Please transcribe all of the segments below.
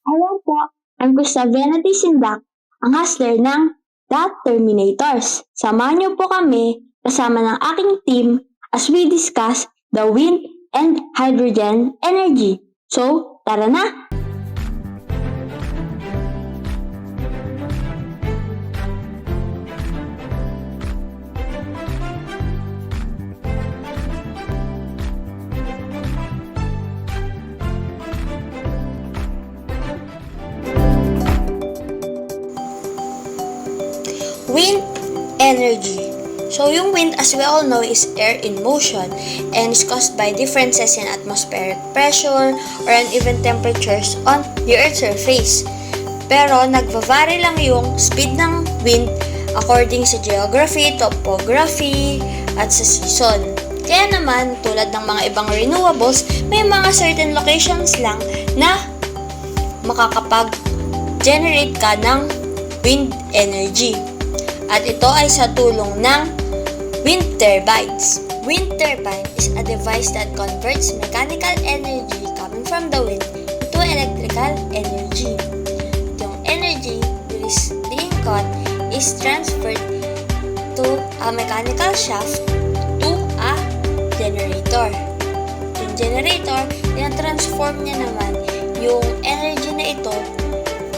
Hello po, I'm Krista Sindac, ang hustler ng Terminators. Samahan niyo po kami kasama ng aking team as we discuss the wind and hydrogen energy. So, tara na! Wind energy. So yung wind, as we all know, is air in motion and is caused by differences in atmospheric pressure or uneven temperatures on the Earth's surface. Pero nagva-vary lang yung speed ng wind according sa geography, topography, at sa season. Kaya naman, tulad ng mga ibang renewables, may mga certain locations lang na makakapag-generate ka ng wind energy. At ito ay sa tulong ng wind turbines. Wind turbine is a device that converts mechanical energy coming from the wind into electrical energy. Yung energy that is being caught is transferred to a mechanical shaft to a generator. Yung generator, transform niya naman yung energy na ito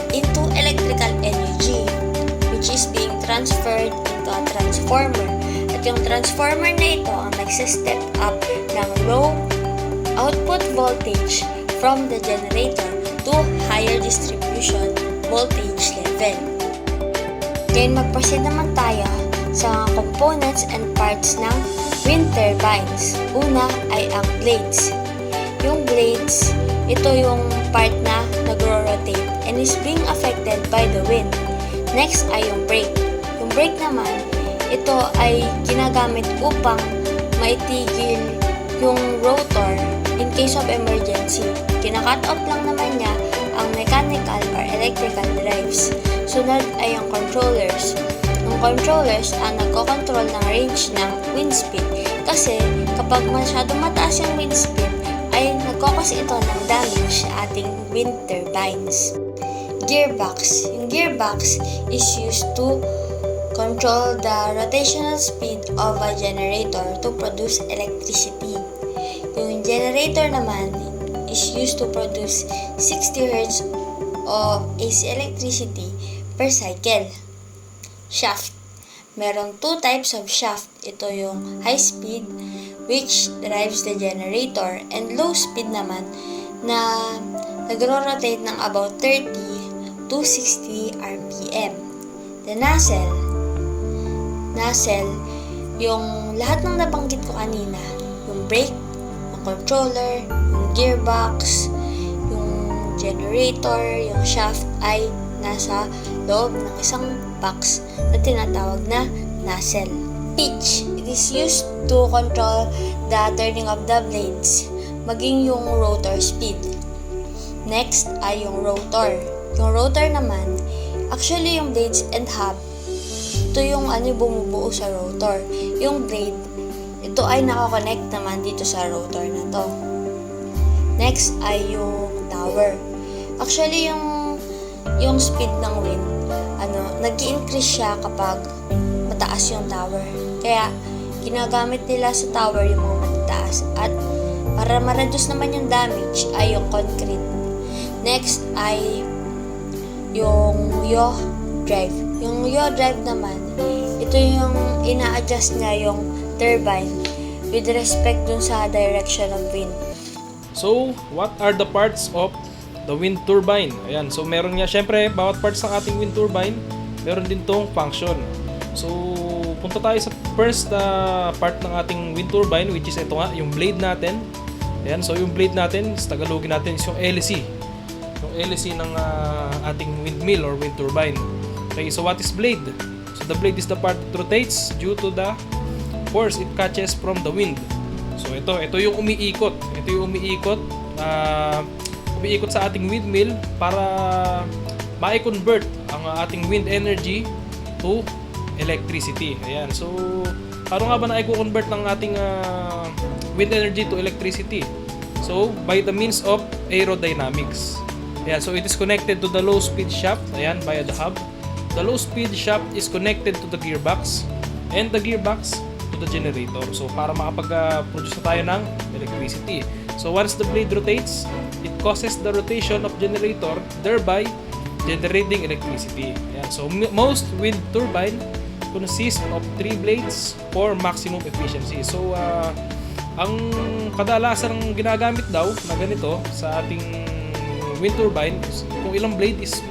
into electrical energy, which is being transferred into a transformer. At yung transformer na ito ang nagsi-step up ng low output voltage from the generator to higher distribution voltage level. Ngayon mag-proceed naman tayo sa components and parts ng wind turbines. Una ay ang blades. Yung blades, ito yung part na nagro-rotate and is being affected by the wind. Next ay yung brake. Yung brake naman, ito ay ginagamit upang maitigil yung rotor in case of emergency. Kina-cut off lang naman niya ang mechanical or electrical drives. Sunod ay yung controllers. Yung controllers ang nagko-control ng range ng wind speed. Kasi kapag masyadong mataas yung wind speed, ay nagkakos ito ng damage sa ating wind turbines. Gearbox. Yung gearbox is used to control the rotational speed of a generator to produce electricity. Yung generator naman is used to produce 60 Hz of AC electricity per cycle. Shaft. Merong two types of shaft. Ito yung high speed, which drives the generator, and low speed naman na nagro-rotate ng about 30 to 60 RPM. The nozzle, yung lahat ng nabanggit ko kanina, yung brake, yung controller, yung gearbox, yung generator, yung shaft ay nasa loob ng isang box na tinatawag na nozzle. Pitch, it is used to control the turning of the blades, maging yung rotor speed. Next ay yung rotor. Yung rotor naman, actually yung blades and hub, ito yung bumubuo sa rotor. Yung blade, ito ay nakakonect naman dito sa rotor na to. Next ay yung tower. Actually yung speed ng wind, nag-i-increase siya kapag mataas yung tower. Kaya ginagamit nila sa tower yung mga matataas. At para ma-reduce naman yung damage ay yung concrete. Next ay yung yaw drive. Yung yaw drive naman, ito yung ina-adjust niya yung turbine with respect dun sa direction of wind. So, what are the parts of the wind turbine? Ayan, so meron nga, syempre, bawat parts ng ating wind turbine, meron din tong function. So, punta tayo sa first part ng ating wind turbine, which is ito nga, yung blade natin. Ayan, so yung blade natin, Tagalogin natin is yung LC. Yung LC ng ating windmill or wind turbine. Okay, so what is blade? So the blade is the part that rotates due to the force it catches from the wind. So ito yung umiikot. Ito yung umiikot sa ating windmill para ma-convert ang ating wind energy to electricity. Ayan. So paano nga ba na-convert ng ating wind energy to electricity? So by the means of aerodynamics. Ayan, so it is connected to the low speed shaft, ayan, via the hub. The low speed shaft is connected to the gearbox and the gearbox to the generator. So para makapag-produce na tayo ng electricity. So once the blade rotates, it causes the rotation of generator, thereby generating electricity. Ayan, so most wind turbine consist of 3 blades for maximum efficiency. So ang kadalasan ginagamit daw na ganito sa ating wind turbine, kung ilang blade is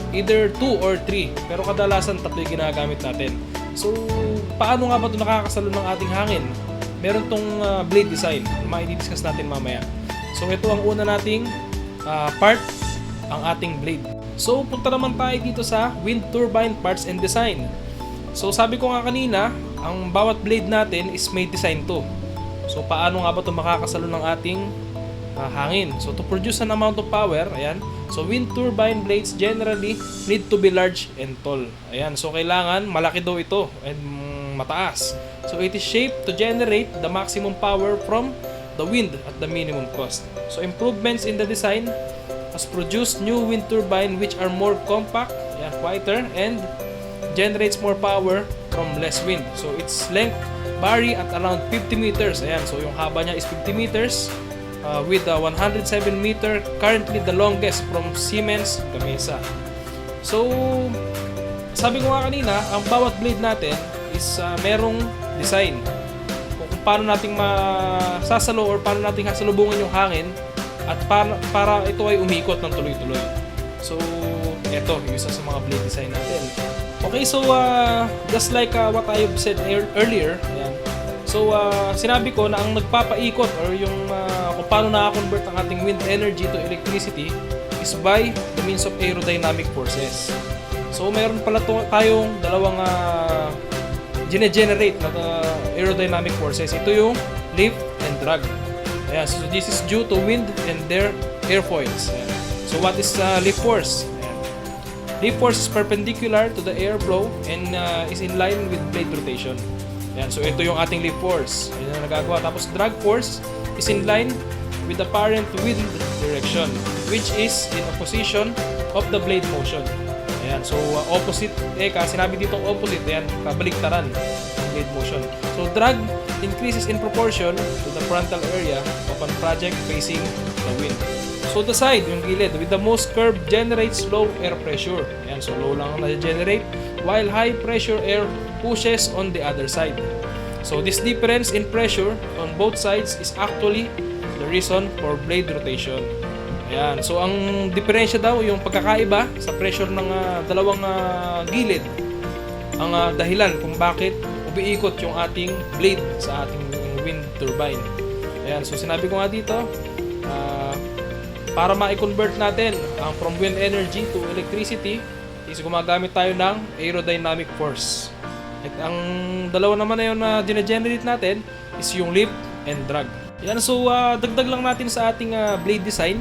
either 2 or 3, pero kadalasan 3 yung ginagamit natin. So paano nga ba ito nakakasalo ng ating hangin? Meron tong blade design, ma-discuss natin mamaya. So ito ang una nating part, ang ating blade. So punta naman tayo dito sa wind turbine parts and design. So sabi ko nga kanina, ang bawat blade natin is may design to. So paano nga ba ito makakasalo ng ating hangin? So to produce an amount of power, ayan. So wind turbine blades generally need to be large and tall. Ayan, so kailangan malaki daw ito and mataas. So it is shaped to generate the maximum power from the wind at the minimum cost. So improvements in the design has produced new wind turbine which are more compact, ayan, quieter, and generates more power from less wind. So its length vary at around 50 meters. Ayan, so yung haba niya is 50 meters with a 107 meter, currently the longest from Siemens Gamesa. So sabi ko nga kanina, ang bawat blade natin is merong design kung paano nating masasalo or paano nating hasalubungan yung hangin at para ito ay umikot ng tuloy-tuloy. So ito yung isa sa mga blade design natin. Okay, so just like what I have said earlier, ayan. So sinabi ko na ang nagpapaikot or yung kung paano na-convert ang ating wind energy to electricity is by the means of aerodynamic forces. So mayroon pala tayong dalawang generate na aerodynamic forces. Ito yung lift and drag. Ayan, so this is due to wind and their airfoils. Ayan. So what is lift force? Lift force is perpendicular to the airflow and is in line with blade rotation. Ayan, so ito yung ating lift force. Ayan ang nagagawa. Tapos drag force is in line with the apparent wind direction, which is in opposition of the blade motion. Ayan, so opposite, kasi sinabi dito opposite, ayan, kabaliktaran ng blade motion. So drag increases in proportion to the frontal area of a project facing the wind. So the side, yung gilid, with the most curve generates low air pressure. Ayan, so low lang ang na-generate, while high pressure air pushes on the other side. So this difference in pressure on both sides is actually the reason for blade rotation. Ayan, so ang diferensya daw, yung pagkakaiba sa pressure ng dalawang gilid, ang dahilan kung bakit umiikot yung ating blade sa ating wind turbine. Ayan, so sinabi ko nga dito, para ma-convert natin ang from wind energy to electricity is gumagamit tayo ng aerodynamic force. At ang dalawa naman na yun na generate natin is yung lift and drag. Yan, so dagdag lang natin sa ating blade design.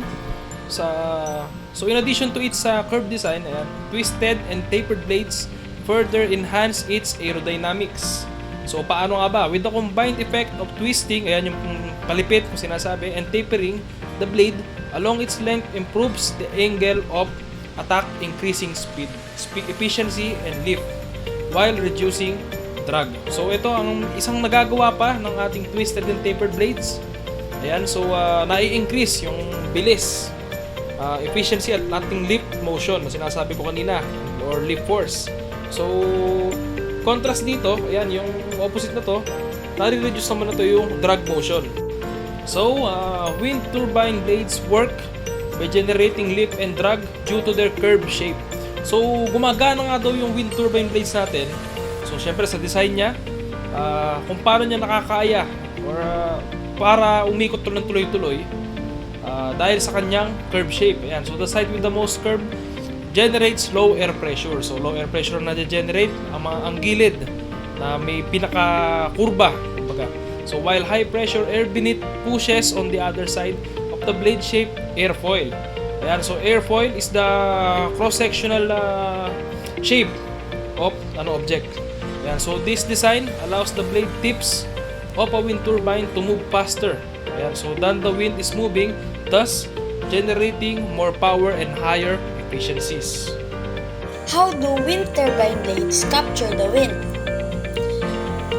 So in addition to its curved design, ayan, twisted and tapered blades further enhance its aerodynamics. So paano nga ba? With the combined effect of twisting, ayan yung palipit kung sinasabi, and tapering the blade along its length improves the angle of attack, increasing speed, efficiency, and lift while reducing drag. So ito ang isang nagagawa pa ng ating twisted and tapered blades. Ayan, so nai-increase yung bilis, efficiency at ating lift motion na sinasabi ko kanina, or lift force. So contrast dito, ayan yung opposite na to, nare-reduce naman na to yung drag motion. So wind turbine blades work by generating lift and drag due to their curved shape. So gumagana nga daw yung wind turbine blades natin. So syempre sa design niya, kung paano niya nakakaya or para umikot ng tuloy-tuloy dahil sa kanyang curve shape. Ayan. So the side with the most curve generates low air pressure. So low air pressure na generate ang gilid na may pinaka-kurba, kumbaga. So while high pressure air beneath pushes on the other side of the blade shape airfoil. Ayan, so airfoil is the cross-sectional shape of an object. Ayan, so this design allows the blade tips of a wind turbine to move faster. Ayan, so than the wind is moving, thus generating more power and higher efficiencies. How do wind turbine blades capture the wind?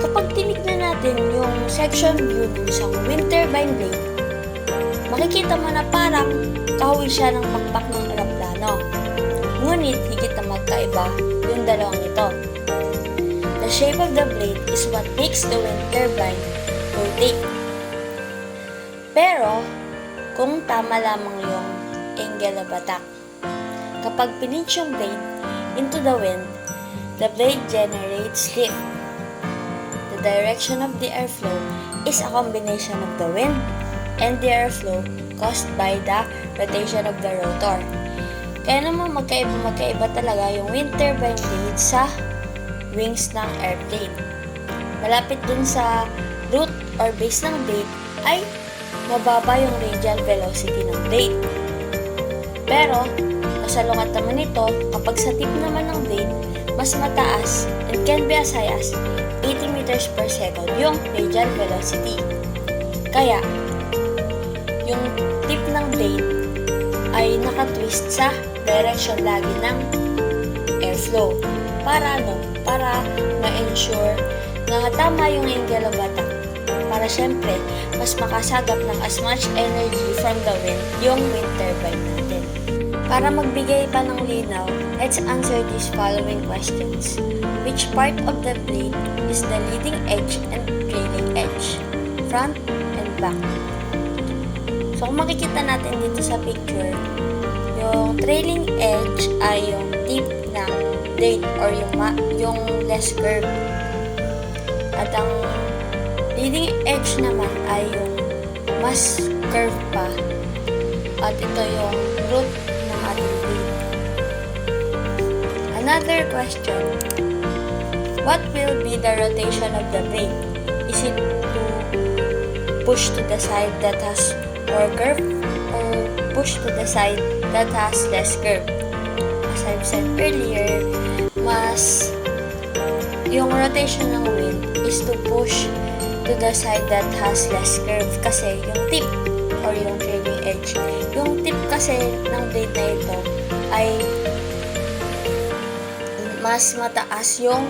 Kapag tinignan natin yung section view ng isang wind turbine blade, makikita mo na parang kahoy siya ng pakpak ng eroplano. Ngunit higit na magkaiba yung dalawang ito. The shape of the blade is what makes the wind turbine rotate. Pero, kung tama lamang yung angle of attack, kapag pinitch yung blade into the wind, the blade generates lift. The direction of the airflow is a combination of the wind and the airflow caused by the rotation of the rotor. Kaya naman magkaiba talaga yung wind turbine blade sa wings ng airplane. Malapit dun sa root or base ng blade ay mababa yung radial velocity ng blade. Pero, kasalungat naman ito kapag sa tip naman ng blade, mas mataas and can be as high as 80 meters per second yung radial velocity. Kaya, yung tip ng blade ay nakatwist sa direction lagi ng airflow. Para ma-ensure na tama yung angle of attack. Para syempre, mas makasagap ng as much energy from the wind yung wind turbine natin. Para magbigay pa ng linaw, let's answer these following questions. Which part of the blade is the leading edge and trailing edge? Front and back. So kung makikita natin dito sa picture, yung trailing edge ay yung tip ng blade or yung less curve. At ang leading edge naman ay yung mas curve pa. At ito yung root ng ating blade. Another question. What will be the rotation of the blade? Is it to push to the side that has more curve or push to the side that has less curve? As I've said earlier, yung rotation ng wind is to push to the side that has less curve kasi yung tip or yung trailing edge. Yung tip kasi ng blade na ito ay mas mataas yung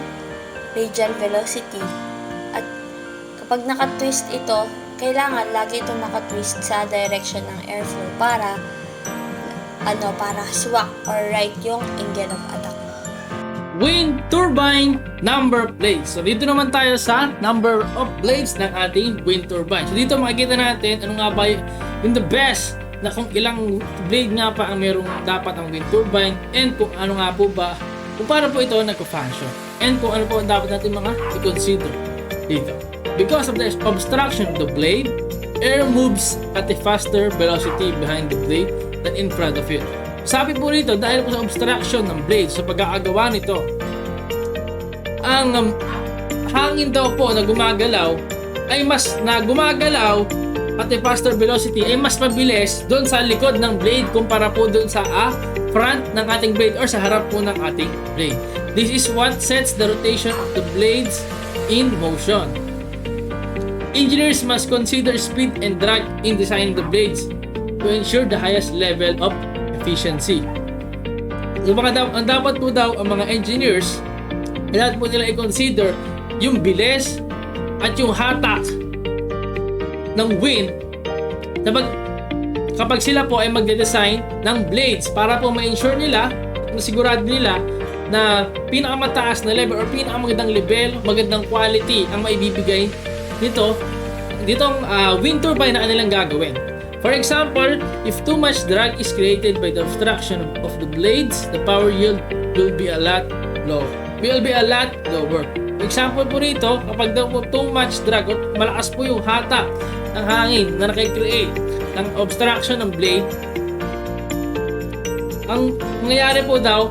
radial velocity at kapag nakatwist ito, kailangan lagi itong nakatwist sa direction ng airflow para swak or right yung angle of attack. Wind turbine number blades. So dito naman tayo sa number of blades ng ating wind turbine. So dito makikita natin ano nga ba yung the best na kung ilang blade nga pa ang merong dapat ang wind turbine and kung ano nga po ba, kung paano po ito nagko-function and kung ano po ang dapat natin mga i-consider dito. Because of the obstruction of the blade, air moves at a faster velocity behind the blade than in front of it. Sabi po rito, dahil po sa obstruction ng blade, sa pagkakagawa nito, ang hangin daw po na gumagalaw ay gumagalaw at a faster velocity ay mas mabilis doon sa likod ng blade kumpara po doon sa front ng ating blade or sa harap po ng ating blade. This is what sets the rotation of the blades in motion. Engineers must consider speed and drag in designing the blades to ensure the highest level of efficiency. So ang dapat po daw ang mga engineers, dapat po nila i-consider yung bilis at yung hatak ng wind kapag sila po ay magde-design ng blades para po ma-ensure nila, masigurado nila na pinakamataas na level or pinakamagandang level, magandang quality ang maibibigay ditong wind turbine na kanilang gagawin. For example, if too much drag is created by the obstruction of the blades, the power yield will be a lot lower. For example po rito, kapag daw po too much drag or malakas po yung hatak ng hangin na nakikreate ng obstruction ng blade, ang mangyayari daw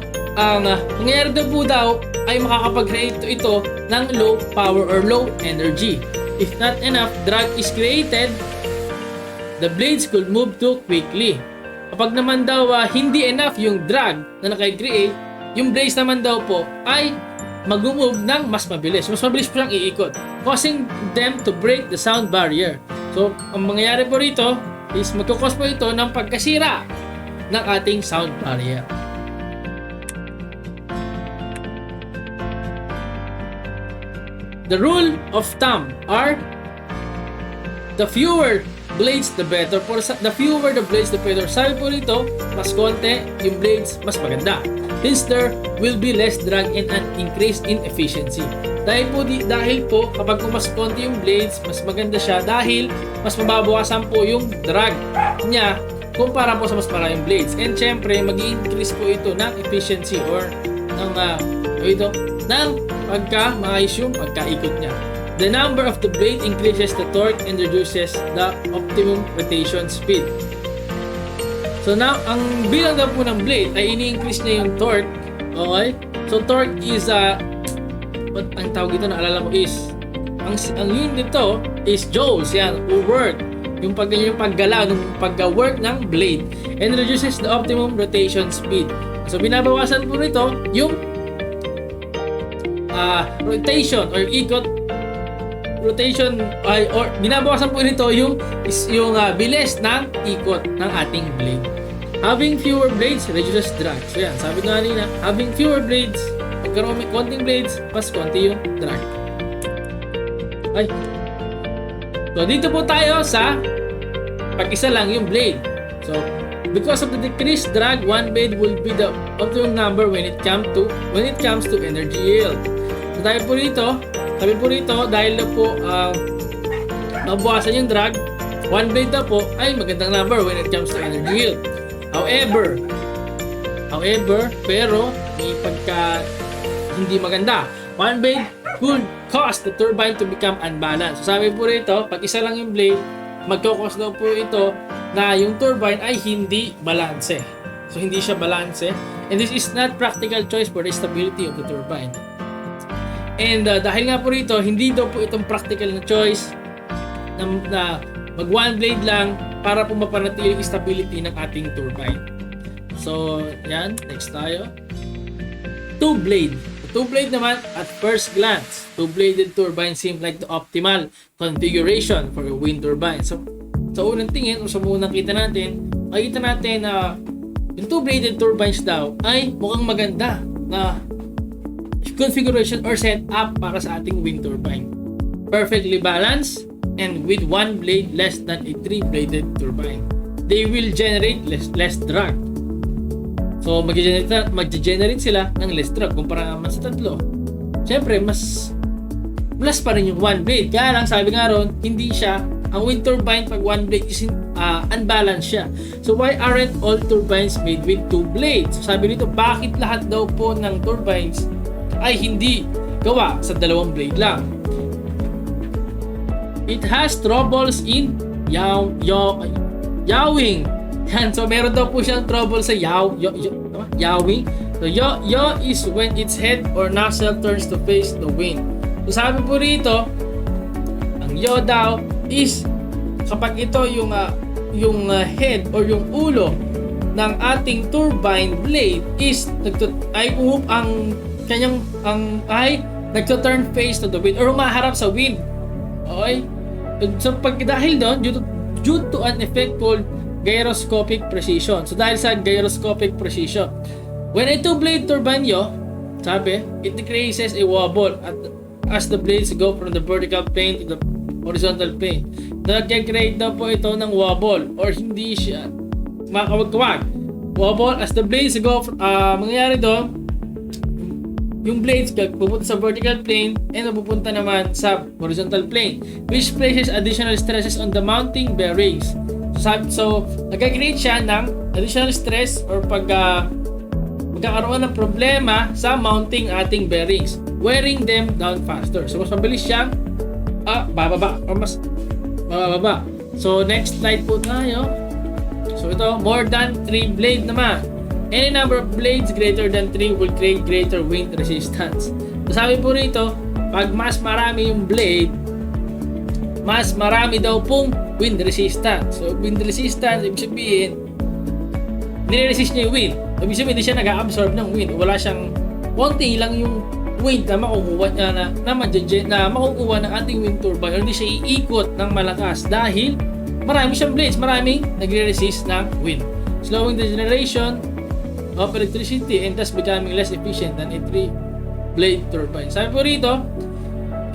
ay makakapag-create ito ng low power or low energy. If not enough drag is created, the blades could move too quickly. Kapag naman daw hindi enough yung drag na nakikreate, yung blades naman daw po ay mag-move ng mas mabilis. Mas mabilis po siyang iikot, causing them to break the sound barrier. So, ang mangyayari po rito, is magkukos po ito ng pagkasira ng ating sound barrier. The rule of thumb are the fewer blades, the better. The fewer the blades, the better. Sabi po nito, mas konti yung blades, mas maganda. Hence, there will be less drag and an increase in efficiency. Dahil po, kapag mas konti yung blades, mas maganda siya dahil mas mababawasan po yung drag niya kumpara po sa mas maraming blades. And syempre, mag-i-increase po ito ng efficiency or ng pagka-maayos yung pagkaikot niya. The number of the blade increases the torque and reduces the optimum rotation speed. So now, ang bilang daw po ng blade ay ini-increase niya yung torque. Okay? So torque is ang tawag dito na alala ko is ang unit nito is joules, yan, o work. Yung paggalaw, yung pagga-work ng blade, and reduces the optimum rotation speed. So binabawasan po nito yung rotation or ikot rotation or binabawasan po nito yung bilis ng ikot ng ating blade. Having fewer blades reduces drag. So yan, sabi ko kanina, having fewer blades, pagkaroon may konting blades, mas konti yung drag. So dito po tayo sa pag-isa lang yung blade. So because of the decreased drag, one blade will be the optimum number when it comes to energy yield. So dahil po rito, sabi po rito, dahil na po mabawasan yung drag, one blade na po ay magandang number when it comes to energy yield. However, pero may pagka hindi maganda. One blade could cause the turbine to become unbalanced. So sabi po rito, pag isa lang yung blade, magkakos daw po ito na yung turbine ay hindi balanse. So hindi siya balanse, and this is not practical choice for the stability of the turbine. And dahil nga po rito, hindi daw po itong practical na choice na mag one blade lang para po mapanatili yung stability ng ating turbine. So, yan. Next tayo. Two blade. Two blade naman, at first glance, two-bladed turbine seems like the optimal configuration for a wind turbine. So, sa unang tingin o sa unang makikita natin na yung two-bladed turbines daw ay mukhang maganda na configuration or setup para sa ating wind turbine. Perfectly balanced and with one blade less than a three-bladed turbine. They will generate less drag. So mag-generate sila ng less drag kumpara naman sa tatlo. Siyempre, mas plus pa rin yung one blade. Kaya lang, sabi nga ron, hindi siya, ang wind turbine pag one blade is unbalanced siya. So why aren't all turbines made with two blades? So sabi nito, bakit lahat daw po ng turbines ay hindi gawa sa dalawang blade lang? It has troubles in yawing. Yan, so meron daw po siyang trouble sa yawing. So yaw is when its head or nozzle turns to face the wind. So sabi po rito, ang yaw daw is kapag ito yung head or yung ulo ng ating turbine blade is nagto-turn face to the wind or humaharap sa wind. Okay? So dahil doon, due to an effect called gyroscopic precision. So dahil sa gyroscopic precision, when a two-blade turbine sabi, it decreases a wobble as the blades go from the vertical plane to the horizontal plane. Nag-create daw po ito ng wobble or hindi siya makawag-kawag. Wobble as the blades go mangyayari doon, yung blades pupunta sa vertical plane and pupunta naman sa horizontal plane, which places additional stresses on the mounting bearings. So nag-create siya ng additional stress or magkakaroon ng problema sa mounting ating bearings, wearing them down faster. So mas mabilis siyang bababa or mas bababa. So next slide po tayo. So ito, more than 3 blade naman. Any number of blades greater than 3 will create greater wind resistance. So sabi po rito, pag mas marami yung blade, mas marami daw pong wind resistance. So wind resistance, ibig sabihin, nire-resist niya yung wind. Ibig sabihin, hindi siya nag-absorb ng wind. Wala siyang, konti lang yung wind na makukuha niya na makukuha ng ating wind turbine, or hindi siya iikot ng malakas dahil marami siyang blades, maraming nagre-resist ng wind, slowing the generation of electricity and thus becoming less efficient than a 3-blade turbine. Sabi po rito,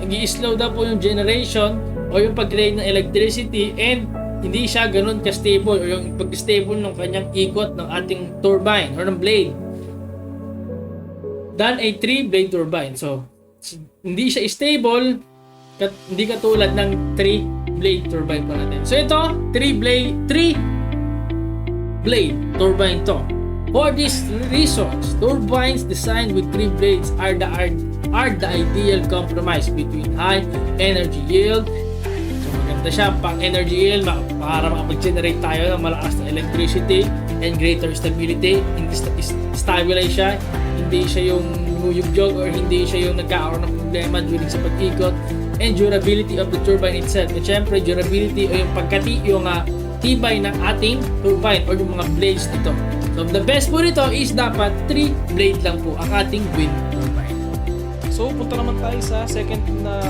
nag-i-slow daw po yung generation o yung pag-create ng electricity and hindi siya ganun ka-stable o yung pag-stable ng kanyang ikot ng ating turbine or ng blade than a 3-blade turbine. So, hindi siya stable, hindi katulad ng 3-blade turbine pa natin. So, ito, 3-blade turbine to. For these reasons, turbines designed with 3 blades are the ideal compromise between high energy yield. So maganda siya pang energy yield para makapag-generate tayo ng malakas na electricity and greater stability. Hindi stabilize siya, hindi siya yung huyugjog or hindi siya yung nagkakaroon ng problema during sa pag-ikot, and durability of the turbine itself. At syempre, durability o yung tibay ng ating turbine or yung mga blades nito. So, the best po nito is dapat 3 blade lang po ang ating wind turbine. So, punta naman tayo sa second na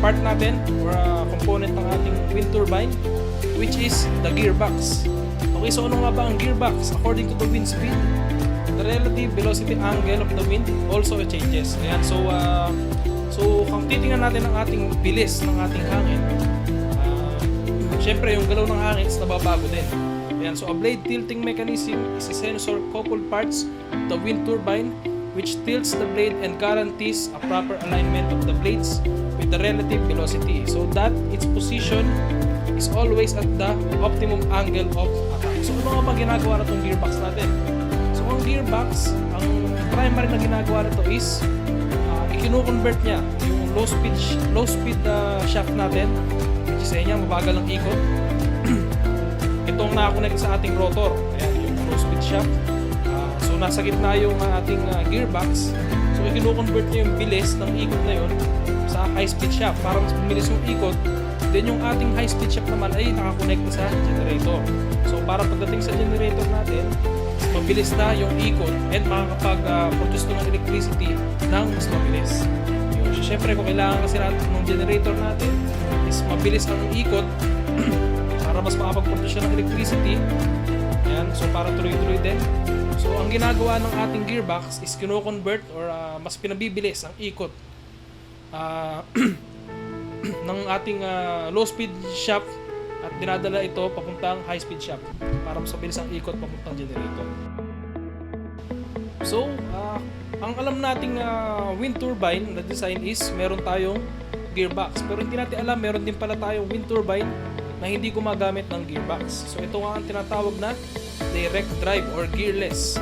part natin or component ng ating wind turbine, which is the gearbox. Okay, so ano nga ba ang gearbox? According to the wind speed, the relative velocity angle of the wind also changes. Ayan, so kung titingnan natin ang ating bilis ng ating hangin, syempre yung galaw ng hangin is nababago din. Ayan, so a blade tilting mechanism is a sensor coupled parts of the wind turbine which tilts the blade and guarantees a proper alignment of the blades with the relative velocity so that its position is always at the optimum angle of attack. So ano nga ba ginagawa na itong gearbox natin? So ang gearbox, ang primary na ginagawa nito is i-convert niya yung low speed shaft natin, which is niya mabagal ang ikot. Itong nakakonect sa ating rotor, ayan yung low speed shaft. So nasa gitna yung ating gearbox. So i-convert niya yung bilis ng ikot na yun sa high speed shaft para mas bumilis yung ikot. Then yung ating high speed shaft naman ay nakakonect sa generator. So para pagdating sa generator natin, mabilis na yung ikot and makakapag-produce ng electricity ng mas mabilis. So syempre kung kailangan kasi natin ng generator natin is mabilis ang ikot para mas makapag-produce ng electricity. Ayan, so para tuloy-tuloy din. So ang ginagawa ng ating gearbox is kino-convert or mas pinabibilis ang ikot ng ating low speed shaft at dinadala ito papuntang high speed shaft para mas mabilis ang ikot papuntang generator. So ang alam nating wind turbine na design is meron tayong gearbox, pero hindi natin alam meron din pala tayong wind turbine na hindi gumagamit ng gearbox. So ito nga ang tinatawag na direct drive or gearless.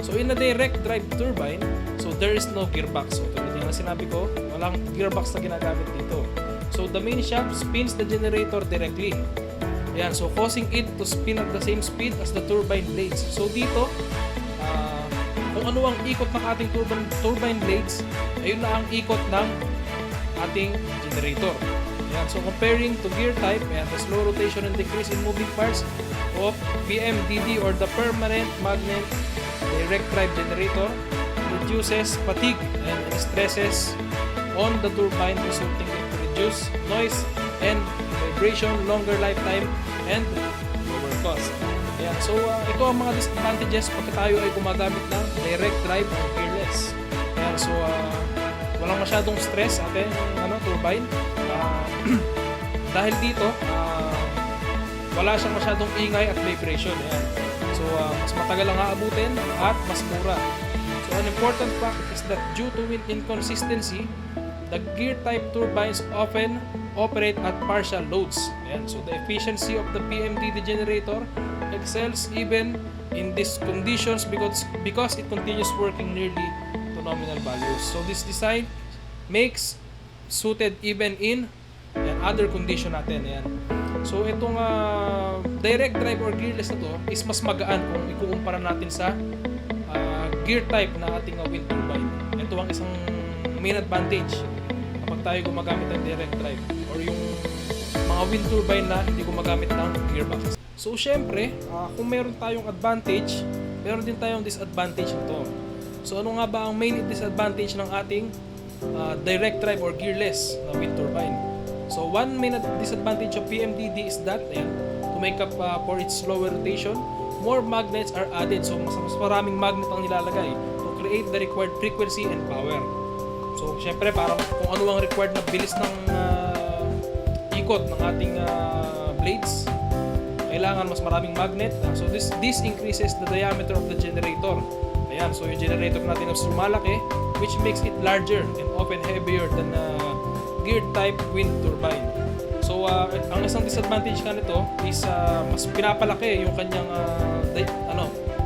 So in a direct drive turbine, so there is no gearbox. So tulad yung sinabi ko, walang gearbox na ginagamit dito. So the main shaft spins the generator directly. Ayan, so causing it to spin at the same speed as the turbine blades. So dito, kung ano ang ikot ng ating turbine blades, ayun na ang ikot ng ating generator. Ayan, so comparing to gear type, ayan, the slow rotation and decrease in moving parts of PMDD or the permanent magnet direct drive generator reduces fatigue and stresses on the turbine, resulting in reduced noise and vibration, longer lifetime, and lower cost. Ayan, so ito ang mga disadvantages pag tayo ay gumagamit ng direct drive or gearless. Ayan, so walang masyadong stress ating turbine. Dahil dito, wala siyang masyadong ingay at vibration. Ayan. So mas matagal ang aabutin at mas mura. So an important fact is that due to wind inconsistency, the gear type turbines often operate at partial loads. Ayan. So the efficiency of the PMDD generator excels even in these conditions because it continues working nearly to nominal values. So this design makes suited even in other condition natin. Ayan. So itong direct drive or gearless na to is mas magaan kung ikukumpara natin sa gear type na ating wind turbine. Ito ang isang main advantage kapag tayo gumagamit ng direct drive or yung mga wind turbine na hindi gumagamit ng gearbox. So syempre, kung meron tayong advantage, meron din tayong disadvantage nito. So ano nga ba ang main disadvantage ng ating direct drive or gearless na wind turbine? So one main disadvantage of PMDD is that make up for its slower rotation, more magnets are added. So mas maraming magnet ang nilalagay to create the required frequency and power. So syempre parang kung ano ang required na bilis ng ikot ng ating blades, kailangan mas maraming magnet. So this increases the diameter of the generator. Ayan, so yung generator natin is lumalaki, which makes it larger and often heavier than gear type wind turbine. So ang isang disadvantage ka nito is mas pinapalaki yung kanyang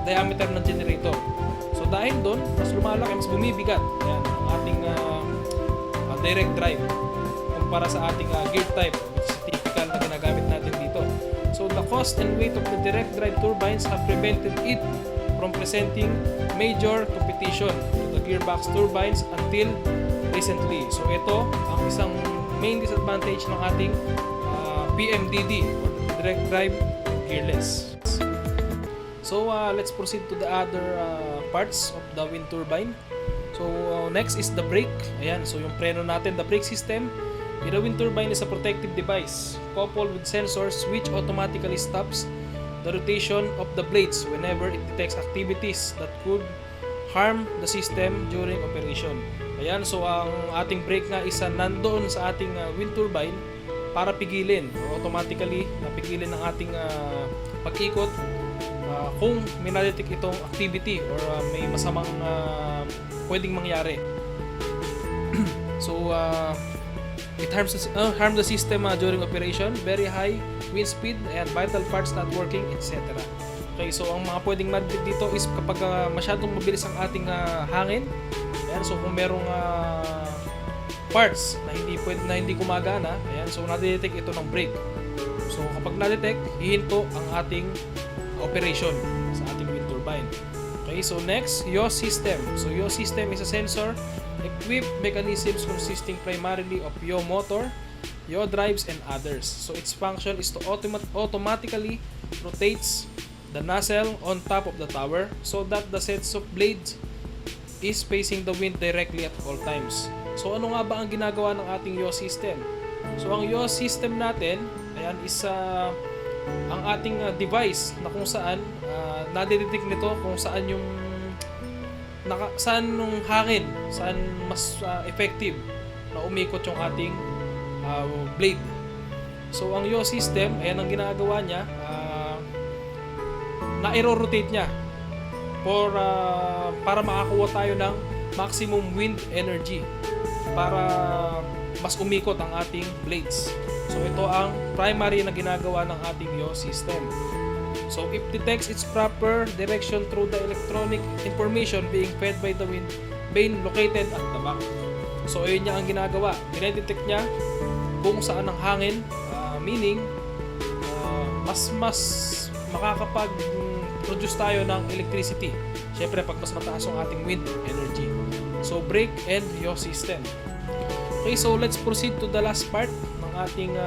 diameter ng generator. So dahil doon, mas lumalaki, mas bumibigat. Ayan, ang ating direct drive kumpara sa ating gear type, which is typical na ginagamit natin dito. So the cost and weight of the direct drive turbines have prevented it from presenting major competition to the gearbox turbines until recently. So ito ang isang main disadvantage ng ating PMDD or direct drive gearless. So let's proceed to the other parts of the wind turbine. So next is the brake. Ayan, so yung preno natin, the brake system in a wind turbine is a protective device coupled with sensors which automatically stops the rotation of the blades whenever it detects activities that could harm the system during operation. Ayan, so ang ating brake nga isa nandoon sa ating wind turbine para pigilin or automatically napigilin ng ating pag-ikot kung may na-detect itong activity or may masamang pwedeng mangyari. So it harms the system during operation, very high wind speed and vital parts not working, etc. Okay, so ang mga pwedeng ma-detect dito is kapag masyadong mabilis ang ating hangin. Ayan, so kung merong parts na hindi gumagana, ayan, so na-detect ito ng brake. So kapag na-detect, hihinto ang ating operation sa ating wind turbine. Okay, so next, yaw system. So yaw system is a sensor equipped mechanisms consisting primarily of yaw motor, yaw drives, and others. So its function is to automatically rotates the nozzle on top of the tower so that the sets of blades is facing the wind directly at all times. So ano nga ba ang ginagawa ng ating yaw system? So ang yaw system natin, ayan, is ang ating device na kung saan nadidetect nito kung saan yung saan yung hangin, saan mas effective na umikot yung ating blade. So ang yaw system, ayan ang ginagawa niya, na-rotate niya para makakuha tayo ng maximum wind energy para mas umikot ang ating blades. So ito ang primary na ginagawa ng ating yaw system. So it detects its proper direction through the electronic information being fed by the wind vane located at the back. So ayun niya ang ginagawa. Dinedetect niya kung saan ang hangin, meaning mas makakapag-produce tayo ng electricity. Siyempre pag mas mataas ang ating wind energy. So brake and yaw system. Okay, so let's proceed to the last part ng ating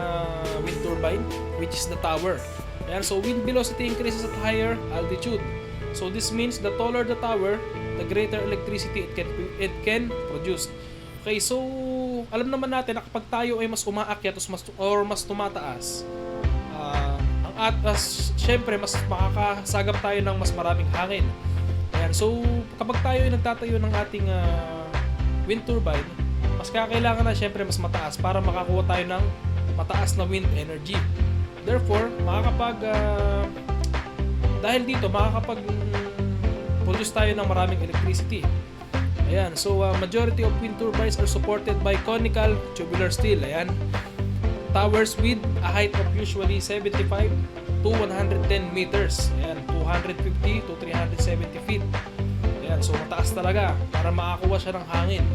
wind turbine, which is the tower. Ayan, so wind velocity increases at higher altitude. So this means the taller the tower, the greater electricity it can produce. Okay, so alam naman natin na kapag tayo ay mas umaakyat or mas tumataas, syempre mas makakasagap tayo ng mas maraming hangin. Ayan, so kapag tayo ay nagtatayo ng ating wind turbine, mas kakailangan na syempre mas mataas para makakuha tayo ng mataas na wind energy. Therefore, dahil dito makakapag-produce tayo ng maraming electricity. Ayan, so majority of wind turbines are supported by conical tubular steel. Ayan, towers with a height of usually 75 to 110 meters. Ayan, 250 to 370 feet. Ayan, so mataas talaga para makakuha siya ng hangin.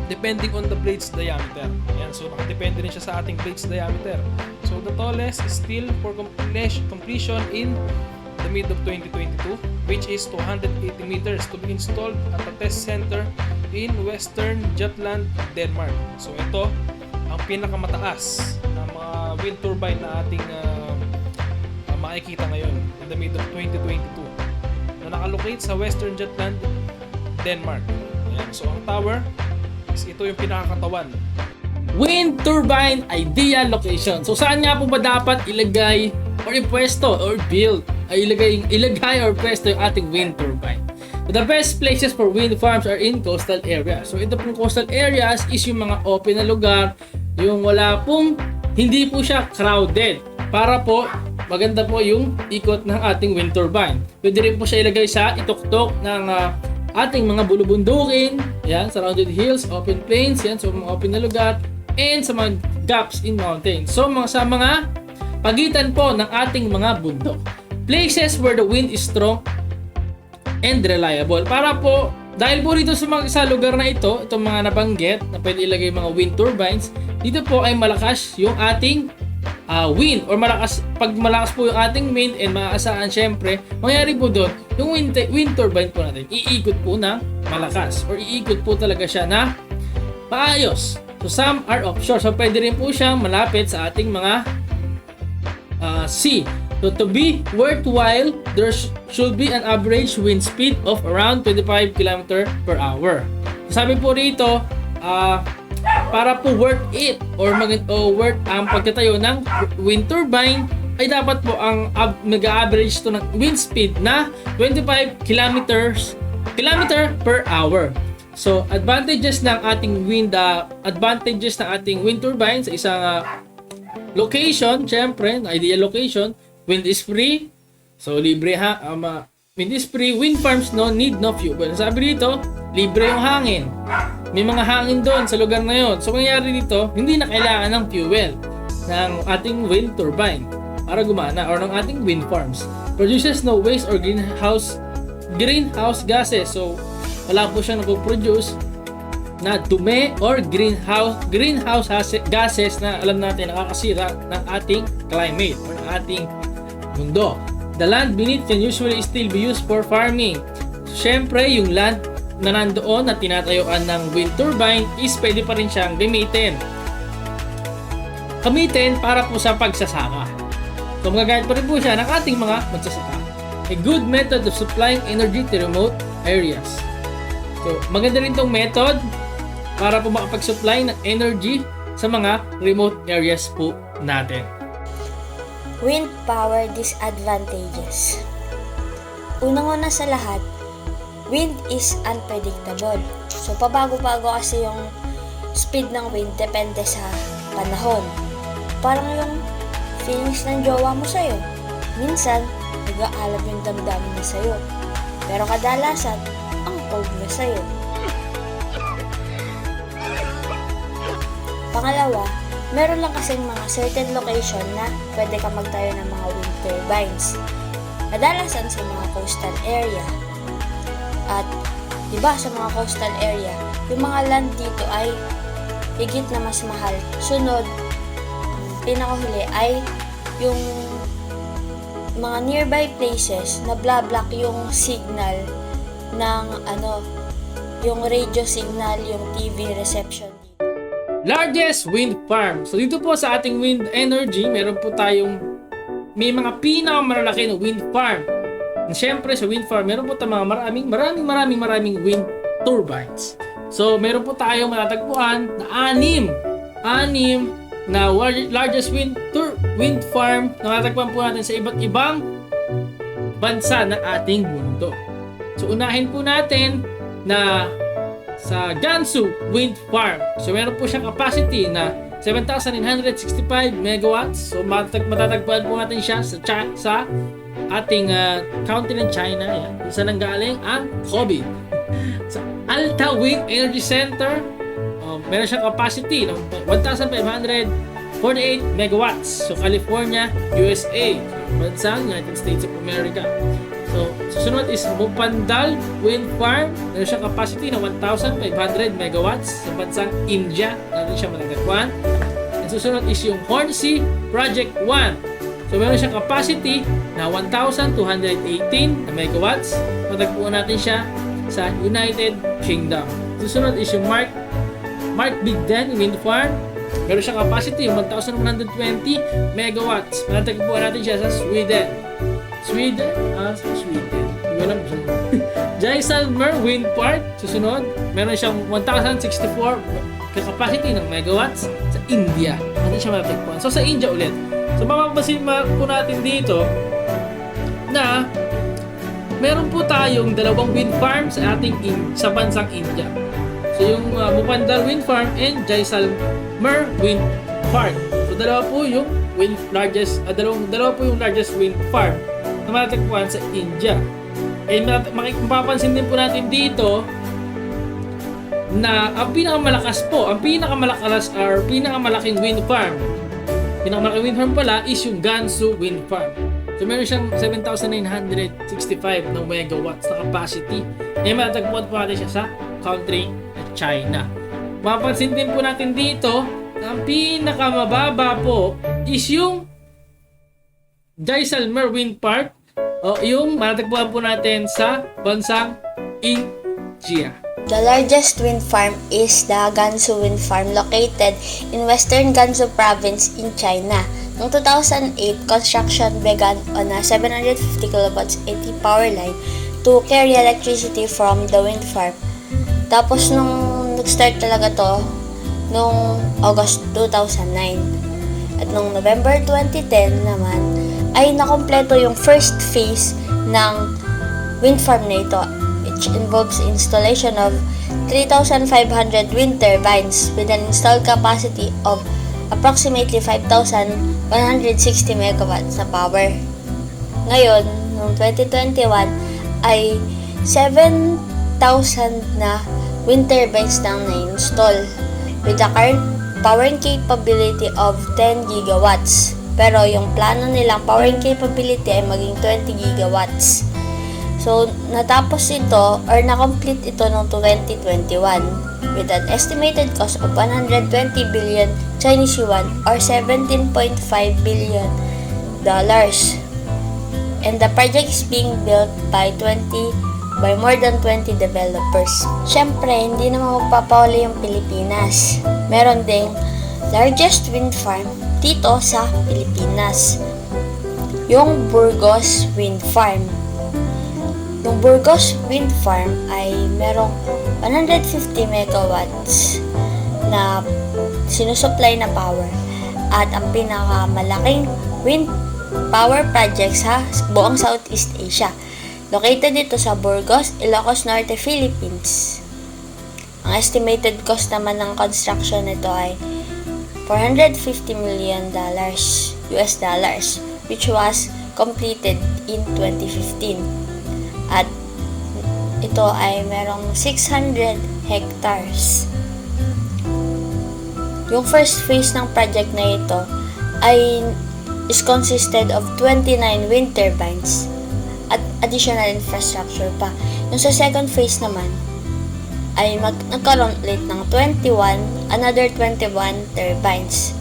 Depending on the blade's diameter. Ayan, so nakadepende rin siya sa ating blade's diameter. So the tallest is still for completion in the mid of 2022, which is 280 meters to be installed at a test center in Western Jutland, Denmark. So ito ang pinakamataas na mga wind turbine na ating makikita ngayon in the mid of 2022 na nakalocate sa Western Jutland, Denmark. Ayan, so ang tower is ito yung pinakakatawan. wind turbine ideal location. So saan nga po ba dapat ilagay or ipwesto or build ay ilagay or pwesto yung ating wind turbine? So the best places for wind farms are in coastal areas. So ito pong coastal areas is yung mga open na lugar, yung hindi po siya crowded, para po maganda po yung ikot ng ating wind turbine. Pwede rin po siya ilagay sa ituktok ng ating mga bulubundukin, yan, surrounded hills, open plains, yan, so mga open na lugar, and sa mga gaps in mountains. So sa mga pagitan po ng ating mga bundok. Places where the wind is strong and reliable. Para po, dahil po dito sa lugar na ito, itong mga nabanggit na pwede ilagay mga wind turbines, dito po ay malakas yung ating wind, or pag malakas po yung ating wind and maaasahan syempre, mangyari po doon, yung wind turbine po natin, iikot po ng malakas, or iikot po talaga siya na maayos. So some are offshore, so pwede rin po siyang malapit sa ating mga sea. So to be worthwhile, there should be an average wind speed of around 25 km per hour. So sabi po rito, para po worth it or worth ang pagtatayo ng wind turbine, ay dapat po ang mag-average to ng wind speed na 25 km per hour. So advantages ng ating wind turbine sa isang location, syempre, ideal location, wind is free. So libre wind is free, wind farms need no fuel. Sabi dito, libre yung hangin. May mga hangin doon sa lugar na yon. So mangyayari dito, hindi na kailangan ng fuel ng ating wind turbine para gumana, or ng ating wind farms. Produces no waste or greenhouse gases. So wala po siyang nagpo-produce na dumi or greenhouse gases na alam natin nakakasira ng ating climate or ng ating mundo. The land beneath can usually still be used for farming. So, syempre, yung land na nandoon na tinatayuan ng wind turbine is pwede pa rin siyang gamitin para po sa pagsasaka. So magagamit pa rin po siya ng ating mga magsasaka. A good method of supplying energy to remote areas. So maganda rin tong method para po makapag-supply ng energy sa mga remote areas po natin. Wind power disadvantages. Unang-una sa lahat, wind is unpredictable. So pabago-bago kasi yung speed ng wind depende sa panahon. Parang yung feelings ng jowa mo sa'yo. Minsan, nag-aalab yung damdamin niya sa'yo. Pero kadalasan, ang cold niya sa'yo. Pangalawa, meron lang kasing mga certain location na pwede ka magtayo ng mga wind turbines. Kadalasan sa mga coastal area. At diba sa mga coastal area, yung mga land dito ay higit na mas mahal. Sunod, ang pinakahuli ay yung mga nearby places na bla-block yung signal ng yung radio signal, yung TV reception. Largest wind farm. So dito po sa ating wind energy, meron po may mga pinakamalaki na wind farm. And syempre sa wind farm, meron po tayong mga maraming wind turbines. So meron po tayong matatagpuan na anim na largest wind farm na matatagpuan po natin sa iba't ibang bansa ng ating mundo. So unahin po natin na sa Gansu Wind Farm. So meron po siyang capacity na 7,965 megawatts. So matatagpuan po natin siya sa ating continent China. Yan. Kung saan nanggaling ang COVID. Sa Alta Wind Energy Center, meron siyang capacity ng 1,548 megawatts. So California, USA. Bansang United States of America. So, susunod is Mupandal Wind Farm. Meron siyang capacity na 1,500 megawatts sa bansang India. Natin siya matatagpuan. And susunod is yung Hornsea Project 1. So, meron siyang capacity na 1,218 megawatts. Matagpuan natin siya sa United Kingdom. Susunod is yung Mark Bigden Wind Farm. Meron siyang capacity 1,120 megawatts. Matagpuan natin siya sa Sweden. Sweden. Hindi alam siya. Jaisalmer Wind Park. Susunod, meron siyang 1,064 capacity ng megawatts sa India. Hindi siya matatagpuan. So sa India ulit. So mapapansin po natin dito na meron po tayong dalawang wind farm sa sa bansang India. So yung Mupandar Wind Farm and Jaisalmer Wind Farm. So dalawa po yung dalawa po yung largest wind farm na matatagpuan sa India. And mapapansin din po natin dito na ang pinakamalaking wind farm pala is yung Gansu Wind Farm. So meron siyang 7,965 ng megawatts na capacity. Eh matatagpuan po natin siya sa country na China. Mapapansin din po natin dito na ang pinakamababa po is yung Jaisalmer Wind Park o yung matatagpuan po natin sa bansang India. The largest wind farm is the Gansu Wind Farm located in western Gansu province in China. Noong 2008, construction began on a 750 kilovolts 80 power line to carry electricity from the wind farm. Tapos nung nag-start talaga to noong August 2009. At noong November 2010 naman ay nakompleto yung first phase ng wind farm na ito, which involves installation of 3,500 wind turbines with an installed capacity of approximately 5,160 megawatts na power. Ngayon, noong 2021 ay 7,000 na wind turbines nang na-install with a current powering capability of 10 gigawatts. Pero yung plano nilang powering capability ay maging 20 gigawatts. So, natapos ito or na-complete ito noong 2021 with an estimated cost of 120 billion Chinese yuan or 17.5 billion dollars. And the project is being built by more than 20 developers. Siyempre, hindi naman magpapahuli yung Pilipinas. Meron ding largest wind farm dito sa Pilipinas. Yung Burgos Wind Farm. Yung Burgos Wind Farm ay merong 150 megawatts na sinusupply na power at ang pinakamalaking wind power project sa buong Southeast Asia. Located dito sa Burgos, Ilocos Norte, Philippines. Ang estimated cost naman ng construction nito ay $450 million US dollars, which was completed in 2015. At ito ay merong 600 hectares. Yung first phase ng project na ito ay is consisted of 29 wind turbines at additional infrastructure pa. Yung sa second phase naman ay nagkaroon ulit ng another 21 turbines.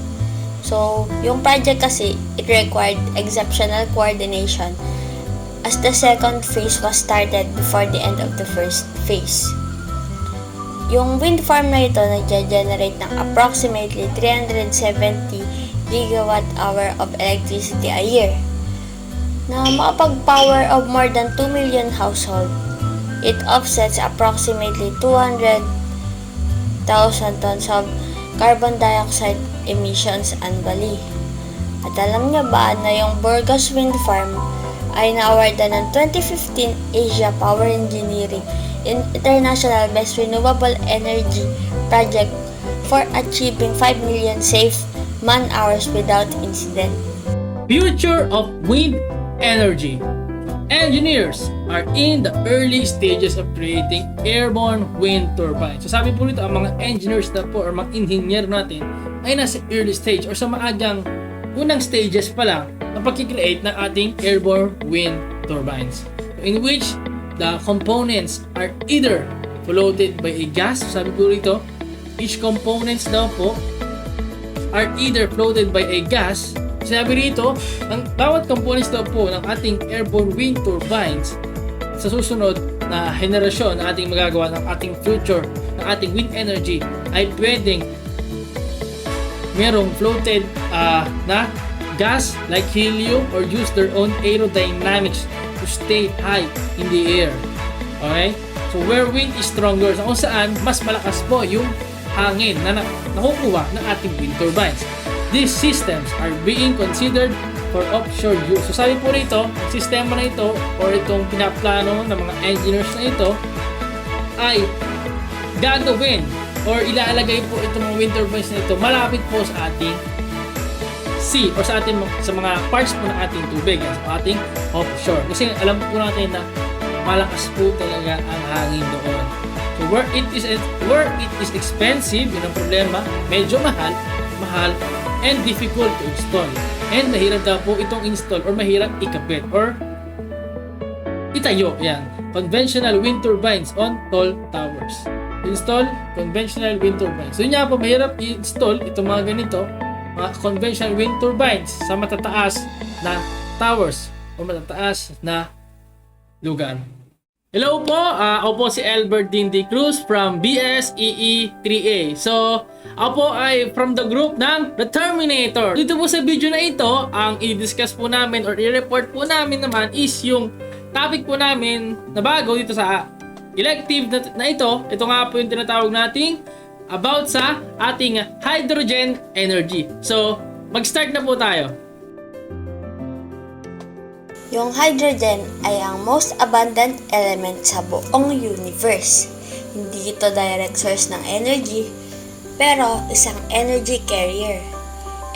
So, yung project kasi, it required exceptional coordination as the second phase was started before the end of the first phase. Yung wind farm na ito nag-generate ng approximately 370 gigawatt hour of electricity a year na makapag-power of more than 2 million households. It offsets approximately 200,000 tons of carbon dioxide emissions annually. At alam niyo ba na yung Burgos Wind Farm ay na-awardan ng 2015 Asia Power Engineering International Best Renewable Energy Project for achieving 5 million safe man-hours without incident. Future of wind energy. Engineers are in the early stages of creating airborne wind turbines. So sabi po nito, ang mga engineers na po or mga engineer natin ay nasa early stage or sa maagang unang stages pa lang na pagkikreate ng ating airborne wind turbines, in which the components are either floated by a gas. So sabi po rito, each components daw po are either floated by a gas. Sabi rito, ang bawat components daw po ng ating airborne wind turbines sa susunod na henerasyon na ating magagawa ng ating future ng ating wind energy ay pwedeng merong floated na gas like helium or use their own aerodynamics to stay high in the air. Okay? So where wind is stronger, so kung saan mas malakas po yung hangin na nakukuha ng ating wind turbines. These systems are being considered for offshore use. So sabi po rito, ang sistema na ito or itong pinaplano ng mga engineers na ito ay gagawin or ilalagay po itong mga wind turbines na ito malapit po sa ating sea or sa mga parts po ng ating tubig, sa ating offshore. Kasi alam po natin na malakas po talaga ang hangin doon. So where it is expensive, yun ang problema, medyo mahal, and difficult to install. And mahirap daw po itong install or mahirap ikabit or itayo. Yan. Conventional wind turbines on tall towers. Install conventional wind turbines. So yun nga po, mahirap i-install itong mga ganito, mga conventional wind turbines sa matataas na towers o matataas na lugar. Hello po, ako po si Elbert Cruz from BSEE 3A. So, ako po ay from the group ng The Terminator. Dito po sa video na ito, ang i-discuss po namin or i-report po namin naman is yung topic po namin na bago dito sa elective na ito. Ito nga po yung tinatawag nating about sa ating hydrogen energy. So, mag-start na po tayo. Yung hydrogen ay ang most abundant element sa buong universe. Hindi ito direct source ng energy, pero isang energy carrier.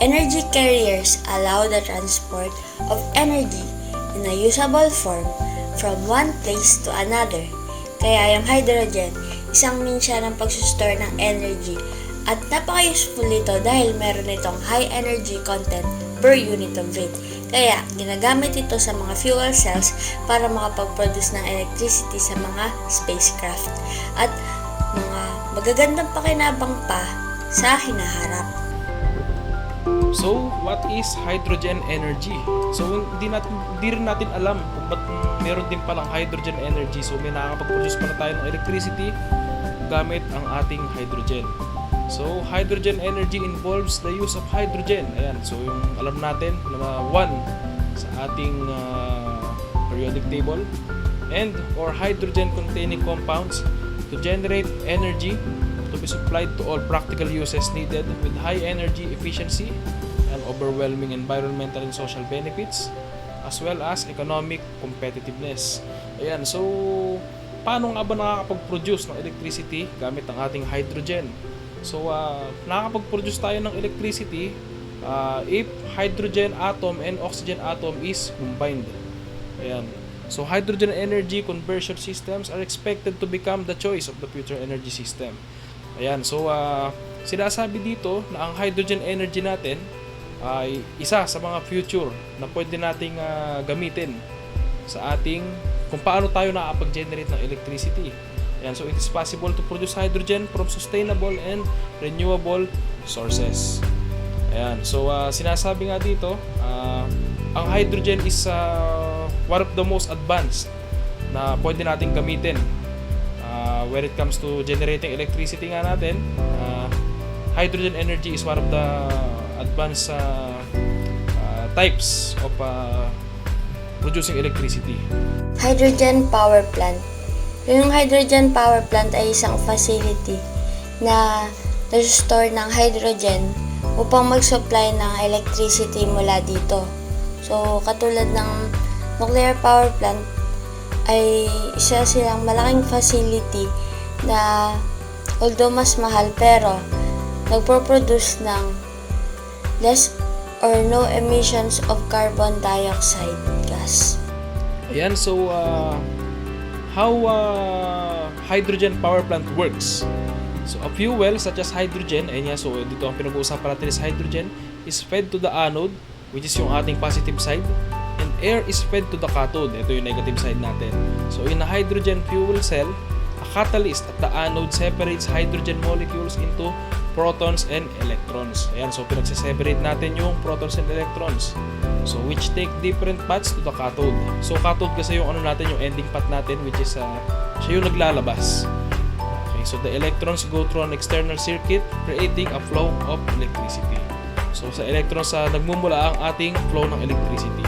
Energy carriers allow the transport of energy in a usable form from one place to another. Kaya yung hydrogen, isang means siya ng pagsustor ng energy at napaka-useful ito dahil meron itong high energy content per unit of weight. Kaya, ginagamit ito sa mga fuel cells para makapag-produce ng electricity sa mga spacecraft at mga magagandang pakinabang pa sa hinaharap. So, what is hydrogen energy? So, hindi rin natin alam kung ba't meron din palang hydrogen energy. So, may nakakapag-produce pala tayo ng electricity gamit ang ating hydrogen. So, hydrogen energy involves the use of hydrogen. Ayan, so yung alam natin na 1 sa ating periodic table and or hydrogen containing compounds to generate energy to be supplied to all practical uses needed with high energy efficiency and overwhelming environmental and social benefits as well as economic competitiveness. Ayan, so paano nga ba nakakapag-produce ng electricity gamit ang ating hydrogen? So, nakakapag-produce tayo ng electricity if hydrogen atom and oxygen atom is combined. Ayan. So, hydrogen energy conversion systems are expected to become the choice of the future energy system. Ayan. So, sinasabi dito na ang hydrogen energy natin ay isa sa mga future na pwede nating gamitin sa ating kung paano tayo nakakapag-generate ng electricity. Ayan, so it is possible to produce hydrogen from sustainable and renewable sources. Ayan, so sinasabi nga dito, ang hydrogen is one of the most advanced na pwede natin gamitin when it comes to generating electricity nga natin. Hydrogen energy is one of the advanced types of producing electricity. Hydrogen power plant. Yung hydrogen power plant ay isang facility na nag-store ng hydrogen upang mag-supply ng electricity mula dito. So, katulad ng nuclear power plant ay isa silang malaking facility na although mas mahal pero nagpo-produce ng less or no emissions of carbon dioxide gas. Ayan, so how hydrogen power plant works. So a fuel such as hydrogen, ayan, so dito ang pinag-uusapan natin is hydrogen is fed to the anode, which is yung ating positive side, and air is fed to the cathode, ito yung negative side natin. So in a hydrogen fuel cell, a catalyst at the anode separates hydrogen molecules into protons and electrons. Ayan, so pinagse-separate natin yung protons and electrons. So which take different paths to the cathode. So cathode kasi yung natin, yung ending path natin, which is siya yung naglalabas. Okay, so the electrons go through an external circuit creating a flow of electricity. So sa electrons nagmumula ang ating flow ng electricity.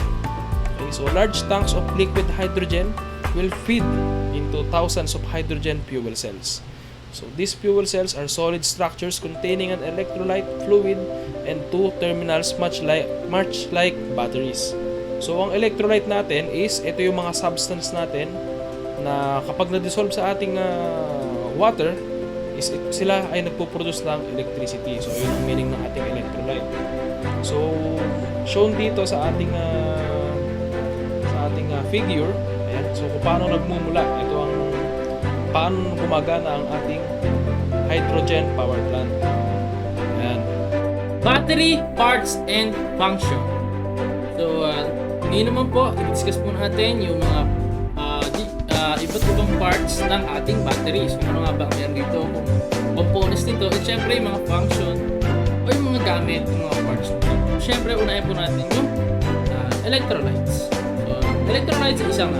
Okay, so large tanks of liquid hydrogen will feed into thousands of hydrogen fuel cells. So these fuel cells are solid structures containing an electrolyte fluid and two terminals much like batteries. So ang electrolyte natin is ito yung mga substance natin na kapag na-dissolve sa ating water is sila ay nagpo-produce ng electricity. So yun ang meaning ng ating electrolyte. So shown dito sa ating figure, ayan. So kung paano nagmumula, ito ang paano gumagana ang ating hydrogen power plant. Ayan. Battery parts and function. So, ngayon naman po, i-discuss po natin yung mga iba't ibang parts ng ating battery. So, ano nga ba meron dito, kung components nito, at syempre yung mga function o yung mga gamit ng mga parts nito. Syempre, unahin po natin yung electrolytes. So, electrolytes is isang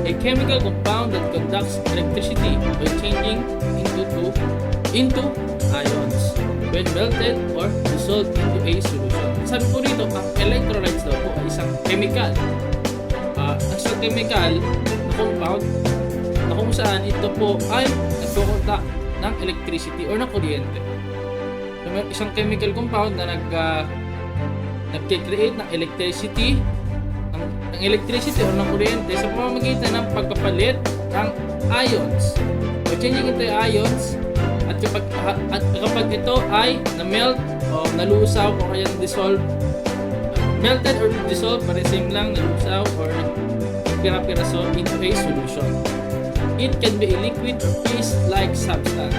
a chemical compound that conducts electricity by changing into ions when melted or dissolved into a solution. Sabi po rito, ang electrolytes daw po ay isang chemical. Isang chemical na compound na kung saan ito po ay nagkokontak ng electricity or ng kuryente. So, may isang chemical compound na nag-create ng electricity or ng kuryente sa pamamagitan ng pagpapalit ng ions. So, changing into ions at kapag ito ay na-melt o nalusaw o kaya na-dissolve, melted or dissolved, pare same lang, nalusaw or pira-piraso into a solution. It can be a liquid or paste-like substance.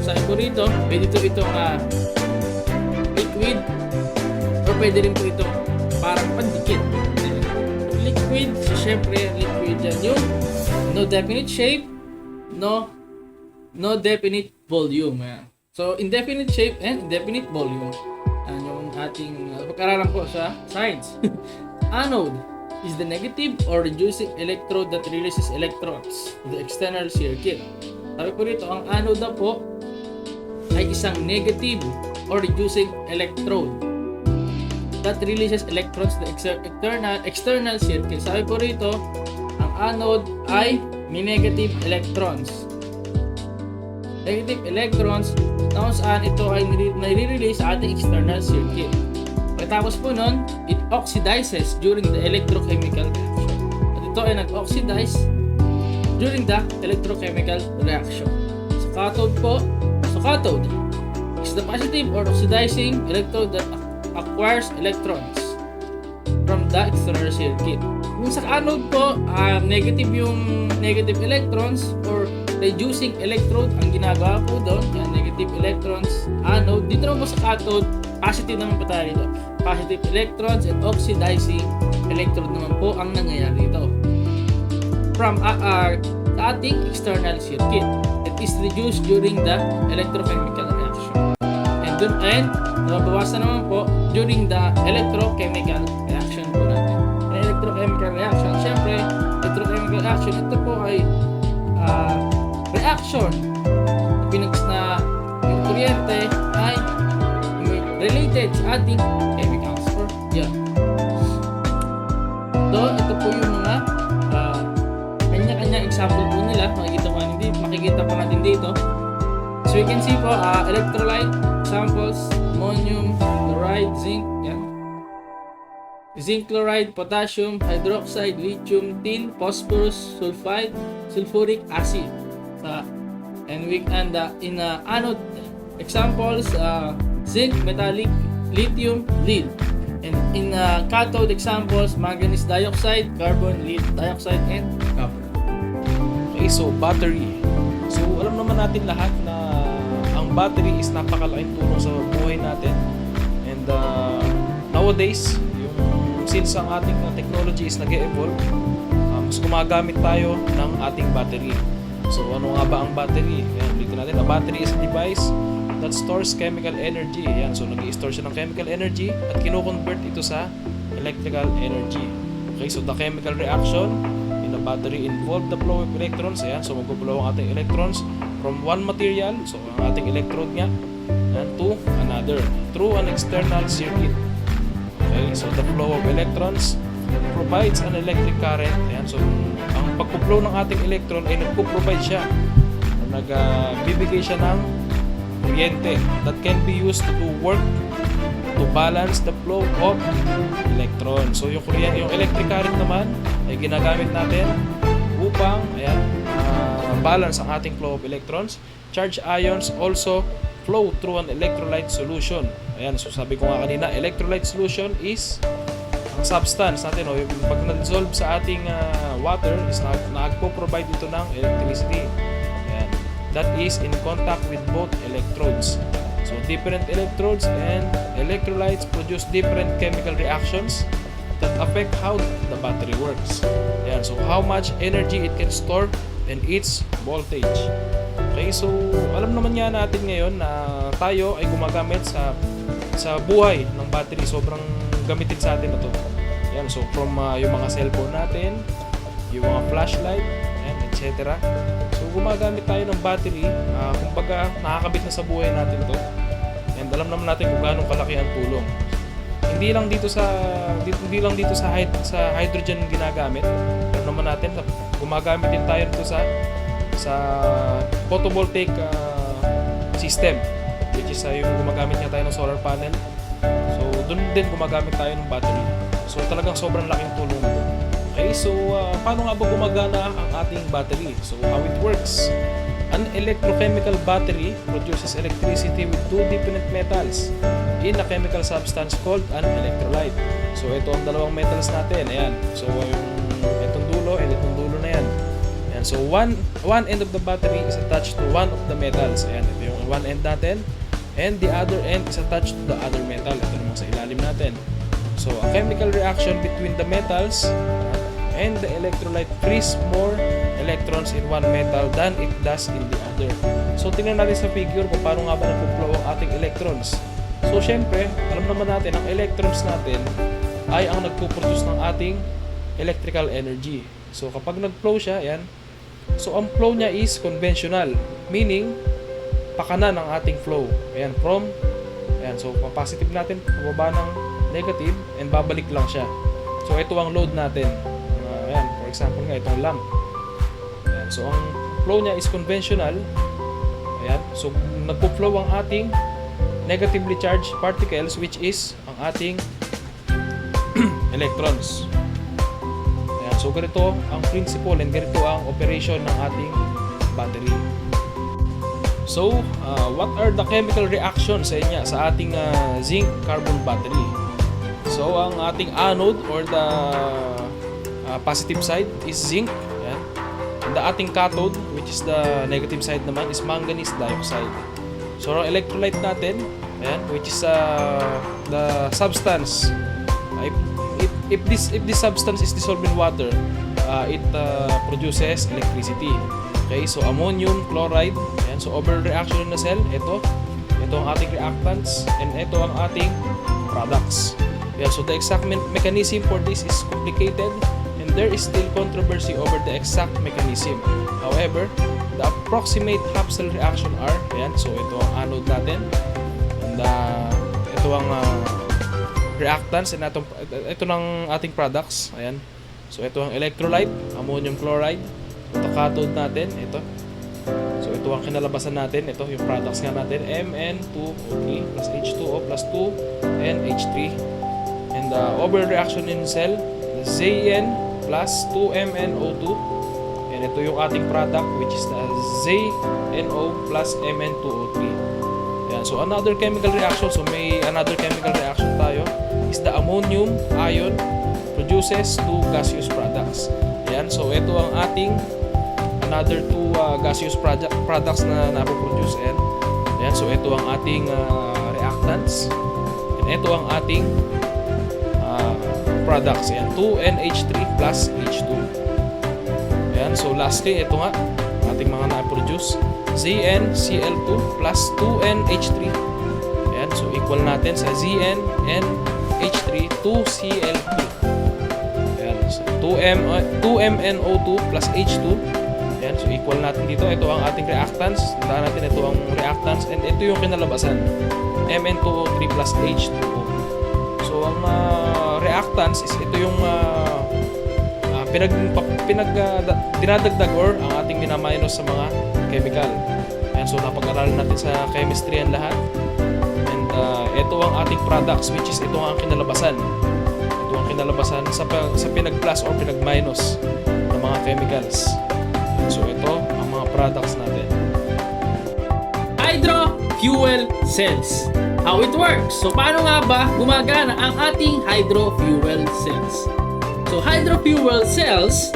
Sabi ko rito, pwede itong liquid or pwede rin po itong parang pandikit. Liquid, so syempre liquid yan yung no definite shape, no definite volume. Ayan. So indefinite shape and indefinite volume. Yan yung ating pag-aralan po sa science. Anode is the negative or reducing electrode that releases electrons to the external circuit. Sabi po rito, ang anode na po ay isang negative or reducing electrode that releases electrons to the external circuit. Sabi po rito, ang anode ay may negative electrons. Negative electrons na kung saan ito ay nire-release sa ating external circuit. Pagkatapos po nun, it oxidizes during the electrochemical reaction. At ito ay nag-oxidize during the electrochemical reaction. Sa cathode po, cathode is the positive or oxidizing electrode that acquires electrons from the external circuit. Kung sa anode po, negative yung negative electrons or reducing electrode ang ginagawa po doon, yan, negative electrons, anode. Dito naman po sa cathode, positive naman po tayo dito. Positive electrons and oxidizing electrode naman po ang nangyayari dito. From sa ating external circuit, it is reduced during the electrochemical reaction. And nababawasan naman po during the electrochemical reaction po natin. Ang electrochemical reaction, syempre, electrochemical reaction, ito po ay reaction na yung kuryente ay related sa ating chemicals or yeah. So, ito po yung mga kanya-kanya example po nila. Makikita po natin dito. So, you can see po, electrolyte examples, ammonium, chloride, zinc, yan. Zinc chloride, potassium, hydroxide, lithium, tin, phosphorus, sulfide, sulfuric acid. And in anode examples, zinc, metallic, lithium, lead. And in cathode examples, manganese dioxide, carbon, lead dioxide, and copper. Okay, so battery. So alam naman natin lahat na ang battery is napakalaking tulong sa buhay natin. And nowadays, since ang ating technology is nag-evolve, mas gumagamit tayo ng ating battery. So ano nga ba ang battery? Yan, dito natin, a battery is a device that stores chemical energy. Yan, so nag-i-store siya ng chemical energy at kino-convert ito sa electrical energy. Okay, so the chemical reaction in a battery involve the flow of electrons. Ayan, so magpo-flow ang ating electrons from one material, so ang ating electrode nga, and to another through an external circuit. Okay, so the flow of electrons provides an electric current. Ayan, so ang pagpo-flow ng ating electron ay nagpo-provide siya, nagbibigay nagbibigay siya ng kuryente that can be used to do work to balance the flow of electrons. So yung electric current naman ay ginagamit natin upang balance ang ating flow of electrons. Charged ions also flow through an electrolyte solution. Ayan, so sabi ko nga kanina, electrolyte solution is ang substance natin, yung pag na-dissolve sa ating water is nagpo-provide ito ng electricity. Ayan. That is in contact with both electrodes. So different electrodes and electrolytes produce different chemical reactions that affect how the battery works. Ayan, so how much energy it can store and its voltage. Okay, so alam naman nga natin ngayon na tayo ay gumagamit sa buhay ng battery. Sobrang gamitin sa atin na to. Ayan, so from yung mga cellphone natin, yung mga flashlight, and etc. So gumagamit tayo ng battery, kumbaga nakakabit na sa buhay natin to. And alam naman natin kung gaano kalaki ang tulong. Hindi lang dito sa hydrogen ginagamit. Alam naman natin gumagamit din tayo nito sa photovoltaic system, which is yung gumagamit nga tayo ng solar panel. So doon din gumagamit tayo ng battery. So talagang sobrang laking tulong nito. Okay, so paano nga ba gumagana ang ating battery? So how it works? An electrochemical battery produces electricity with two different metals in a chemical substance called an electrolyte. So ito ang dalawang metals natin. Ayan. So yung itong dulo and itong dulo na yan. Ayan. So one end of the battery is attached to one of the metals. Ayan. Ito yung one end natin. And the other end is attached to the other metal. Ito naman sa ilalim natin. So a chemical reaction between the metals and the electrolyte frees more electrons in one metal than it does in the other. So tingnan natin sa figure kung paano nga ba nagpo-flow ang ating electrons. So syempre, alam naman natin ang electrons natin ay ang nagpo-produce ng ating electrical energy. So kapag nag-flow siya, ayan. So ang flow niya is conventional, meaning pakanan ang ating flow. Ayan, so positive natin, pababa ng negative, and babalik lang siya. So ito ang load natin. Ayan, for example nga, itong lamp. Ayan, so ang flow niya is conventional. Ayan, so nagpo-flow ang ating negatively charged particles, which is ang ating electrons. Ayan, so ganito ang principle and ganito ang operation ng ating battery. So, what are the chemical reactions sa ating zinc carbon battery? So, ang ating anode or the positive side is zinc. Ayan. And the ating cathode, which is the negative side naman, is manganese dioxide. So, ang electrolyte natin, ayan, which is the substance. If this substance is dissolved in water, it produces electricity. Okay, so ammonium chloride. Ayan, so overall reaction in the cell, ito ang ating reactants, and ito ang ating products. Yeah, so the exact mechanism for this is complicated, and there is still controversy over the exact mechanism. However, the approximate Hipster reaction are, ayan, so ito ang anode natin, and ito ang reactants, and ito ng ating products. Ayan, so ito ang electrolyte, ammonium chloride. Ito cathode natin, ito. So ito ang kinalabasan natin, ito yung products nga natin, Mn2O3 plus H2O plus 2 NH3. And the overall reaction in cell, the Zn plus 2MnO2. And ito yung ating product, which is the ZnO plus Mn2O3. Yan, so another chemical reaction, so may another chemical reaction tayo, is the ammonium ion produces two gaseous products. Yan, so ito ang ating another two gaseous products na napoproduce. Ayan, so ito ang ating reactants, and ito ang ating products. Ayan, 2NH3 plus H2. Ayan, so lastly, ito nga ating mga na-produce, ZnCl2 plus 2NH3. Ayan, so equal natin sa ZnNH3 2Cl2. Ayan, so 2MnO2 plus H2. Ayan, so equal natin dito. Ito ang ating reactants. Tandaan natin, ito ang reactants, and ito yung kinalabasan, Mn2O3 plus H2O. So ang reactants is ito yung dinadagdag or ang ating minaminus sa mga chemical. Ayan, So napag-aralan natin sa chemistry ang lahat. And ito ang ating products, which is ito ang kinalabasan. Ito ang kinalabasan sa pinag-plus or pinag-minus ng mga chemicals. So ito ang mga products natin. Hydro fuel cells. How it works? So paano nga ba gumagana ang ating hydro fuel cells? So hydro fuel cells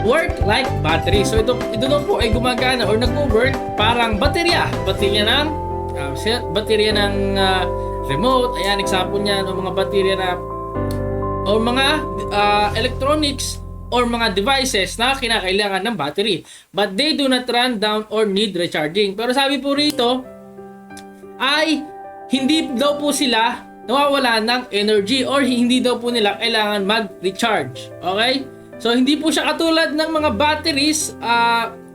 work like battery. So ito daw po ay gumagana or nagwo-work parang baterya ng remote. Ayan, example niyan, o mga baterya na o mga electronics or mga devices na kinakailangan ng battery. But they do not run down or need recharging. Pero sabi po rito ay hindi daw po sila nawawala ng energy or hindi daw po nila kailangan mag-recharge. Okay? So hindi po siya katulad ng mga batteries,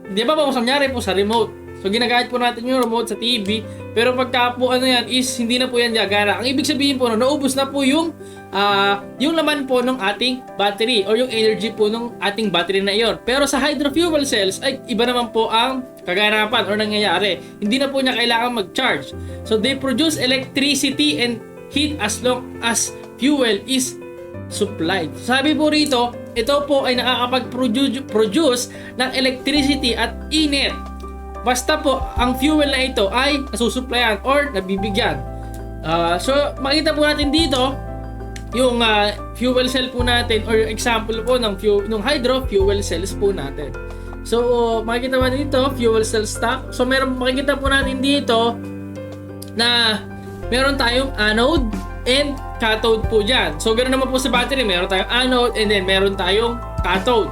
di ba po nangyari po sa remote. So ginagamit po natin yung remote sa TV, pero pagka po yan is hindi na po yan gagana. Ang ibig sabihin po naubos na po yung laman po ng ating battery or yung energy po ng ating battery na iyon. Pero sa hydro fuel cells ay iba naman po ang kaganapan or nangyayari. Hindi na po niya kailangan mag-charge. So they produce electricity and heat as long as fuel is supplied. Sabi po rito, ito po ay nakakapag-produce ng electricity at init. Basta po, ang fuel na ito ay nasusuplayan or nabibigyan. So, makita po natin dito yung fuel cell po natin or example po ng hydro fuel cells po natin. So, makikita po natin dito, fuel cell stack. So, makikita po natin dito na meron tayong anode and cathode po dyan. So, ganoon naman po sa battery. Meron tayong anode and then meron tayong cathode.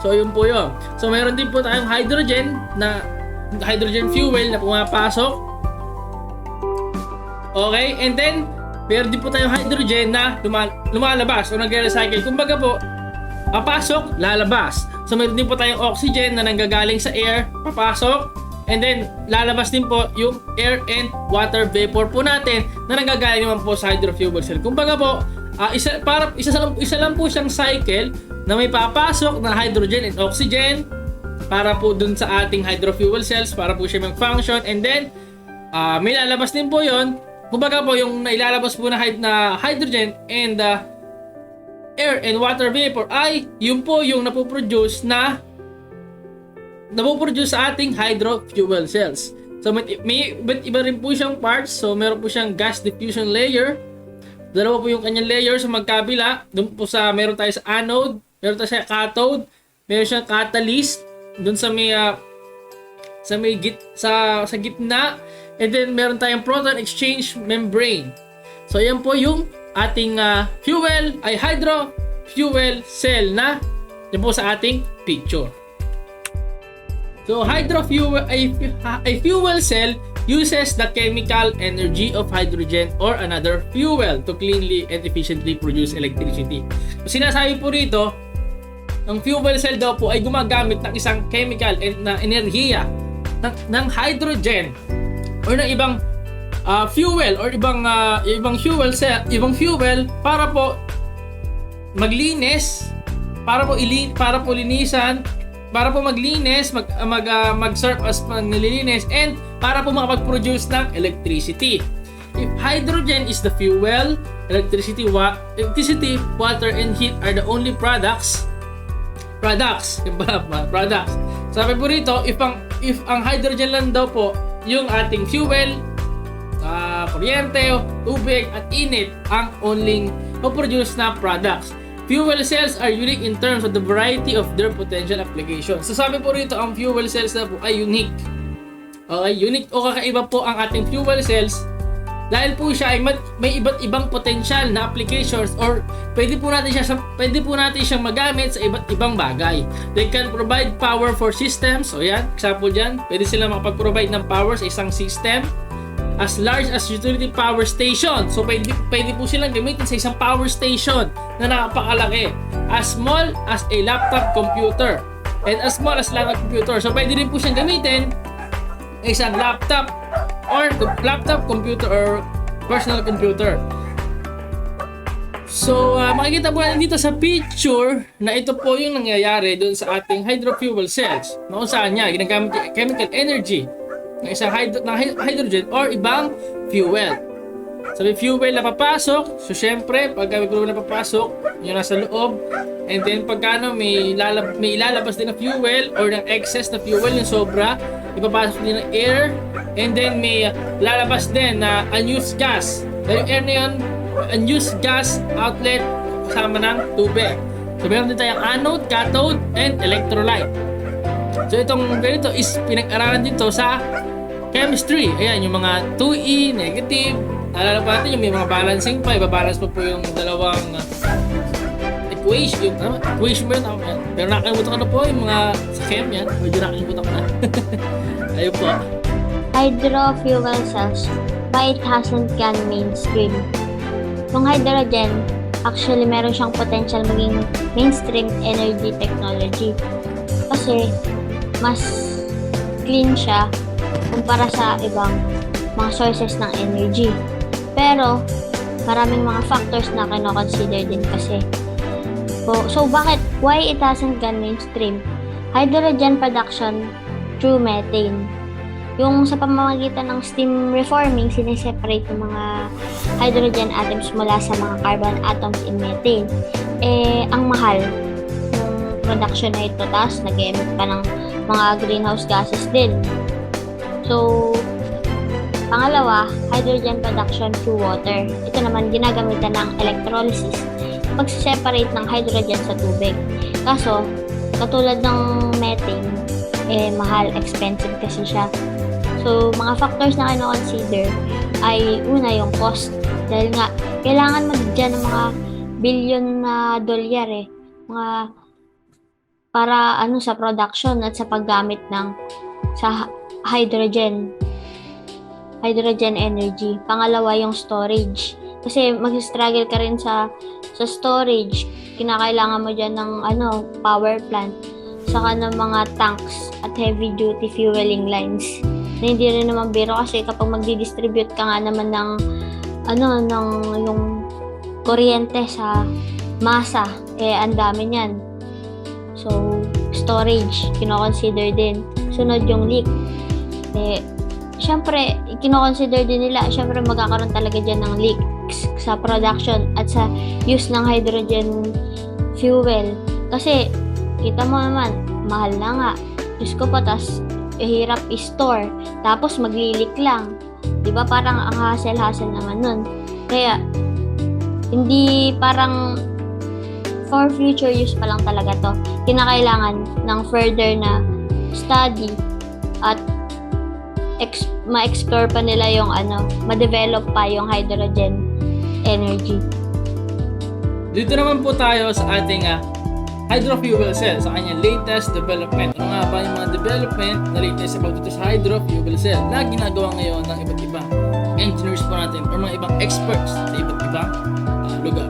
So, yun po yun. So, meron din po tayong hydrogen fuel na pumapasok. Okay, and then meron din po tayong hydrogen na lumalabas o nagre-recycle. Kumbaga po, papasok, lalabas. So meron din po tayong oxygen na nanggagaling sa air, papasok, and then lalabas din po yung air and water vapor po natin na nanggagaling naman po sa hydro fuel cell. Kumbaga po, isa lang po siyang cycle na may papasok na hydrogen and oxygen para po dun sa ating hydro fuel cells para po siya mag-function, and then may lalabas din po yon. Kumbaga po yung nailalabas po na hydrogen and air and water vapor ay yun po yung napoproduce sa ating hydro fuel cells. So may iba rin po siyang parts. So meron po siyang gas diffusion layer. Dalawa po yung kanyang layer sa magkabila. Doon po meron tayo sa anode, meron tayo sa cathode, meron siyang catalyst doon sa gitna, and then meron tayong proton exchange membrane. So yan po yung ating hydro fuel cell na yan po sa ating picture. So a fuel cell uses the chemical energy of hydrogen or another fuel to cleanly and efficiently produce electricity. So sinasabi po rito, ang fuel cell daw po ay gumagamit ng isang chemical na enerhiya ng hydrogen or ng ibang fuel or ibang fuel para po maglinis, para po linisan, para po maglinis, mag-serve as nililinis, and para po makapag-produce ng electricity. If hydrogen is the fuel, electricity, water, and heat are the only products. Sabi po rito, if ang hydrogen lang daw po yung ating fuel, kuryente, tubig at init ang only produce na products. Fuel cells are unique in terms of the variety of their potential applications. So sabi po rito, ang fuel cells na po ay unique. Okay, unique o kakaiba po ang ating fuel cells dahil po siya ay may iba't ibang potential na applications or pwede po natin siyang magamit sa iba't ibang bagay. They can provide power for systems. So yan, example dyan, pwede sila makapag-provide ng power sa isang system as large as utility power station. So pwede po silang gamitin sa isang power station na napakalaki. As small as a laptop computer and as small as laptop computer. So pwede rin po siyang gamitin isang laptop computer or personal computer. So makikita po natin dito sa picture na ito po yung nangyayari doon sa ating hydro fuel cells. Kung saan niya ginagamit yung chemical energy ng isang hydrogen or ibang fuel. So may fuel na papasok, so syempre pagka may fuel na papasok, yung nasa loob, and then pagka may ilalabas din na fuel or ng excess na fuel, yung sobra, ipapasok din ng air, and then may lalabas din na unused gas. Dahil yung air na yun, unused gas outlet kasama ng tubig. So meron din tayong anode, cathode, and electrolyte. So itong ganito is pinag-aralan dito sa chemistry. Ayan, yung mga 2E, negative. Alala pa natin yung may mga balancing pa. Ibabalance pa po yung dalawang equation. Equation ba yun? Yan. Pero nakalimutan ko na po yung mga sa chem yan. Medyo nakalimutan ko na. Ayun po. Hydrofuel cells, why it hasn't gone mainstream. Yung hydrogen, actually meron siyang potential maging mainstream energy technology. Kasi mas clean siya kumpara sa ibang mga sources ng energy. Pero maraming mga factors na kino-consider din kasi. So why it hasn't gone mainstream? Hydrogen production through methane. Yung sa pamamagitan ng steam reforming, sineseparate ng mga hydrogen atoms mula sa mga carbon atoms in methane. Ang mahal yung production na ito, tapos nag-emit pa ng mga greenhouse gases din. So, pangalawa, hydrogen production through water. Ito naman, ginagamitan ng electrolysis, pag-separate ng hydrogen sa tubig. Kaso, katulad ng methane, mahal, expensive kasi siya. So, mga factors na kino-consider ay una yung cost. Dahil nga, kailangan mo dyan ng mga billion na dolyar mga para sa production at sa paggamit ng sa hydrogen energy. Pangalawa yung storage. Kasi mag-struggle ka rin sa storage. Kinakailangan mo dyan ng power plant. Saka ng mga tanks at heavy duty fueling lines. Na hindi rin naman biro kasi kapag magdi-distribute ka nga naman ng yung kuryente sa masa, ang dami niyan. So, storage, kino-consider din. Sunod yung leak. Syempre, kino-consider din nila, syempre magkakaroon talaga dyan ng leaks sa production at sa use ng hydrogen fuel. Kasi, kita mo naman, mahal na nga. Diyos ko pa, tas hirap i-store. Tapos, magli-leak lang. Diba? Parang ang hassle-hassle naman nun. Kaya, hindi parang for future use pa lang talaga to. Kinakailangan ng further na study at ma-explore pa nila yung ma-develop pa yung hydrogen energy. Dito naman po tayo sa ating hydrofuel cell, sa kanyang latest development. Ano nga ba yung mga development na latest about dito sa hydrofuel cell na ginagawa ngayon ng iba't ibang engineers po natin or mga ibang experts sa iba't ibang lugar.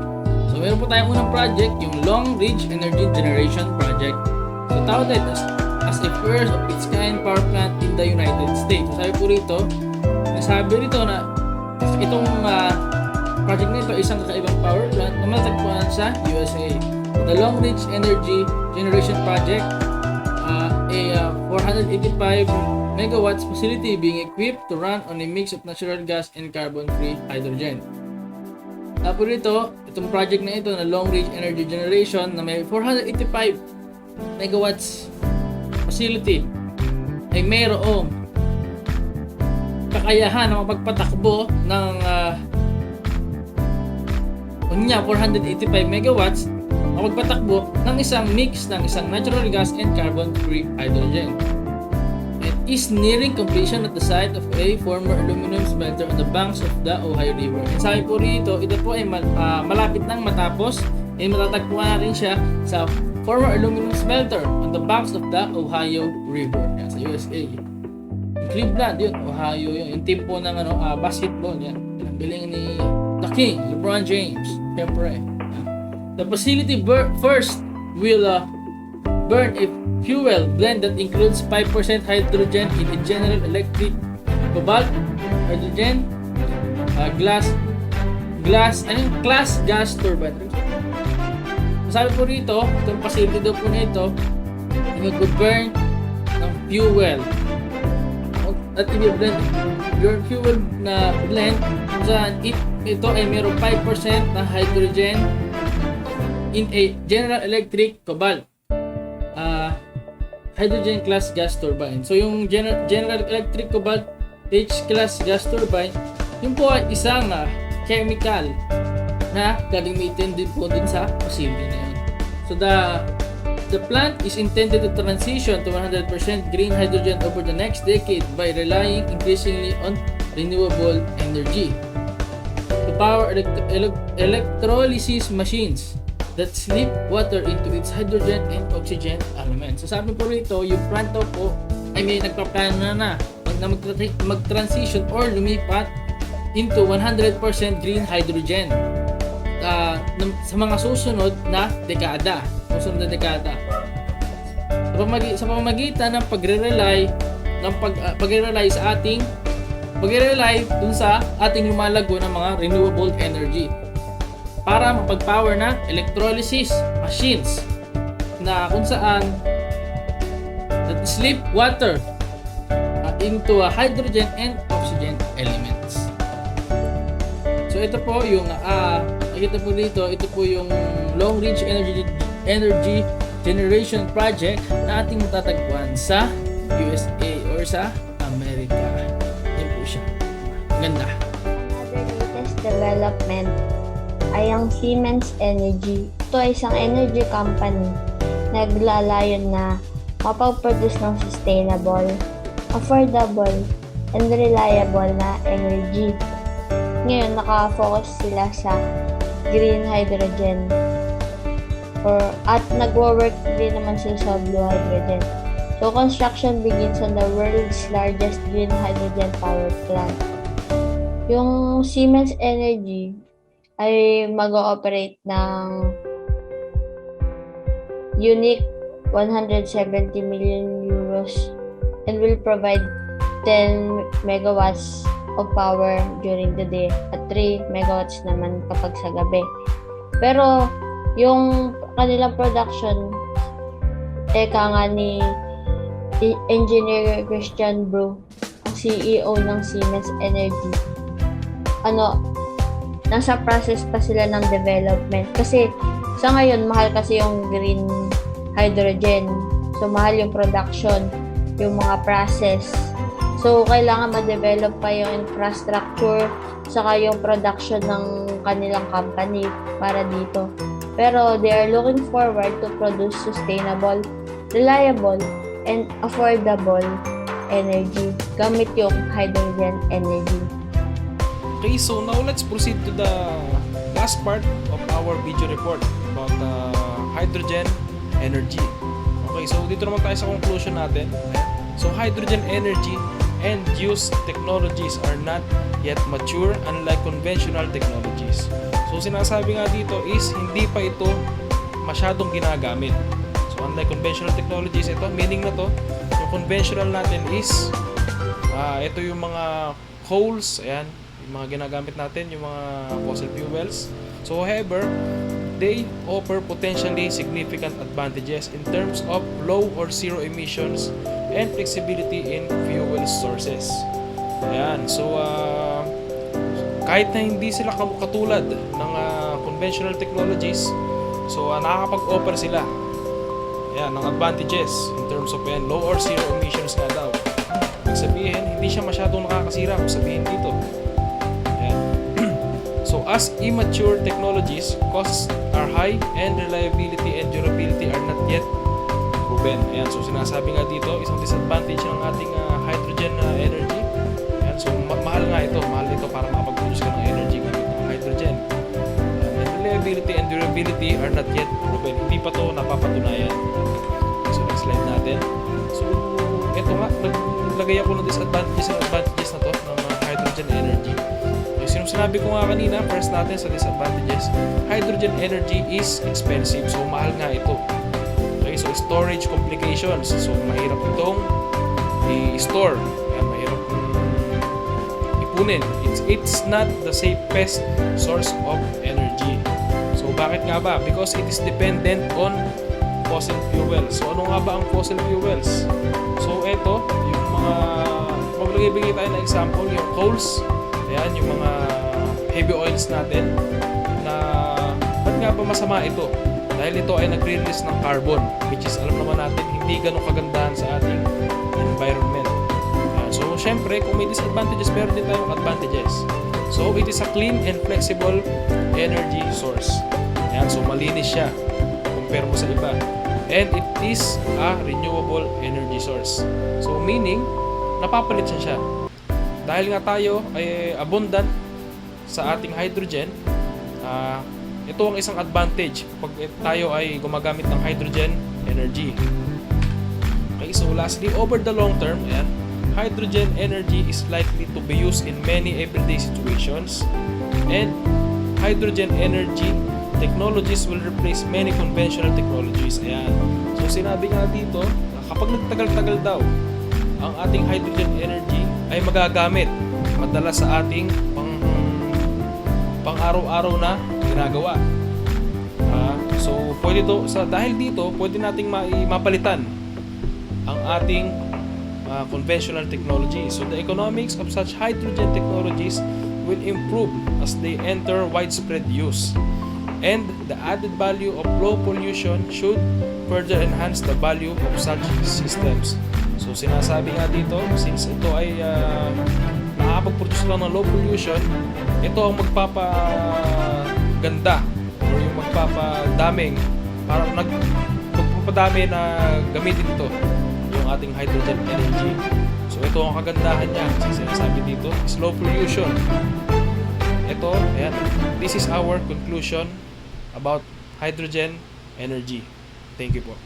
So meron po tayong unang project, yung Long Range Energy Generation Project. So tawag ito as a first of its kind power plant in the United States. So sabi po rito, nasabi rito na itong project na ito isang kakaibang power plant na matagpuan sa USA. The Long Range Energy Generation Project, a 485 megawatts facility being equipped to run on a mix of natural gas and carbon-free hydrogen. Tapos rito, itong project na ito na Long Range Energy Generation na may 485 megawatts facility ay mayroong kakayahan na mapagpatakbo ng 485 megawatts magpatakbo ng isang mix ng isang natural gas and carbon-free hydrogen. It is nearing completion at the site of a former aluminum smelter on the banks of the Ohio River. And sabi po rito, ito po ay malapit nang matapos. Matatagpuan natin siya sa former aluminum smelter on the banks of the Ohio River. Yan, sa USA. Cleveland, yun. Ohio yun. Yung team po ng basketball. Yan. Ang galing ni The King, LeBron James. Siyempre. The facility first will burn a fuel blend that includes 5% hydrogen in a General Electric cobalt, hydrogen, glass gas turbine. Sabi po rito, itong facility daw po nito, mag-burn ng fuel. at i-blend your fuel na blend saan ito ay mayroong 5% na hydrogen in a General Electric cobalt hydrogen class gas turbine. So yung General Electric cobalt H class gas turbine, yun po ay isang chemical na gagamitin din po din sa posible na yun. So the plant is intended to transition to 100% green hydrogen over the next decade by relying increasingly on renewable energy to power electrolysis machines that slip water into its hydrogen and oxygen elements. So sabi po rito, yung plant daw po ay may nagpaplano na mag-transition or lumipat into 100% green hydrogen sa mga susunod na dekada. Sa pamamagitan ng pagre-rely dun sa ating lumalago ng mga renewable energy para mapag-power na electrolysis machines na kung saan that slip water into hydrogen and oxygen elements. So ito po yung nakita po dito, ito po yung long range energy generation project na ating matatagpuan sa USA or sa Amerika. Yan po siya. Ganda. Other latest development ay ang Siemens Energy. Ito ay isang energy company na naglalayon na mapag-produce ng sustainable, affordable, and reliable na energy. Ngayon, naka-focus sila sa green hydrogen at nagwo-work din naman sila sa blue hydrogen. So, construction begins on the world's largest green hydrogen power plant. Yung Siemens Energy ay mag-ooperate ng unique 170 million euros and will provide 10 megawatts of power during the day at 3 megawatts naman kapag sa gabi. Pero yung kanilang production, eka nga ni Engineer Christian Bro, ang CEO ng Siemens Energy, nasa process pa sila ng development. Kasi sa ngayon, mahal kasi yung green hydrogen. So, mahal yung production, yung mga process. So, kailangan ma-develop pa yung infrastructure, saka yung production ng kanilang company para dito. Pero, they are looking forward to produce sustainable, reliable, and affordable energy gamit yung hydrogen energy. Okay, so now let's proceed to the last part of our video report about hydrogen energy. Okay, so dito naman tayo sa conclusion natin. So hydrogen energy and use technologies are not yet mature unlike conventional technologies. So sinasabi nga dito is hindi pa ito masyadong ginagamit. So unlike conventional technologies, ito meaning na to, yung conventional natin is ito yung mga coals, ayan, yung mga ginagamit natin, yung mga fossil fuels. So however, they offer potentially significant advantages in terms of low or zero emissions and flexibility in fuel sources. Ayan, so kahit na hindi sila katulad ng conventional technologies, so nakakapag-offer sila ng advantages in terms of low or zero emissions nga daw. Ibig sabihin, hindi siya masyadong nakakasira kung sabihin dito. So as immature technologies, costs are high and reliability and durability are not yet proven. Ayan, so sinasabi nga dito, isang disadvantage ng ating hydrogen energy. Ayan, so mahal ito para makapag-produce ka ng energy gamit ng hydrogen. And reliability and durability are not yet proven. Hindi pa to napapatunayan. So next slide natin. So ito nga, naglagay ako ng disadvantages and advantages na to ng hydrogen energy. Sinabi ko nga kanina, first natin sa disadvantages, hydrogen energy is expensive. So, mahal nga ito. Okay, so storage complications. So, mahirap itong i-store. Ayan, mahirap ipunin. It's not the safest source of energy. So, bakit nga ba? Because it is dependent on fossil fuels. So, ano nga ba ang fossil fuels? So, ito, yung mga maglagay magbibigay tayo ng example, yung coals, ayan, yung mga heavy oils natin, na ba't nga ba masama ito? Dahil ito ay nagre-release ng carbon, which is alam naman natin hindi ganun kagandahan sa ating environment. So syempre, kung may disadvantages, meron din tayong advantages. So it is a clean and flexible energy source. Ayan, so malinis siya compare mo sa iba. And it is a renewable energy source. So meaning, napapalit siya. Dahil nga tayo ay abundant sa ating hydrogen, ito ang isang advantage pag tayo ay gumagamit ng hydrogen energy. Okay, so lastly, over the long term, ayan, hydrogen energy is likely to be used in many everyday situations, and hydrogen energy technologies will replace many conventional technologies. Ayan. So sinabi nga dito, kapag nagtagal-tagal daw, ang ating hydrogen energy ay magagamit madalas sa ating pang-araw-araw na ginagawa. So pwede to, dahil dito, pwede nating mapalitan ang ating conventional technology. So the economics of such hydrogen technologies will improve as they enter widespread use. And the added value of low pollution should further enhance the value of such systems. So sinasabi nga dito, since ito ay nakakapag-produce lang ng low pollution, ito ang magpapaganda or yung magpapadaming, parang magpapadami na gamitin ito yung ating hydrogen energy. So ito ang kagandahan niya, kasi sinasabi dito is low pollution. Ito, ayan, this is our conclusion about hydrogen energy. Thank you po.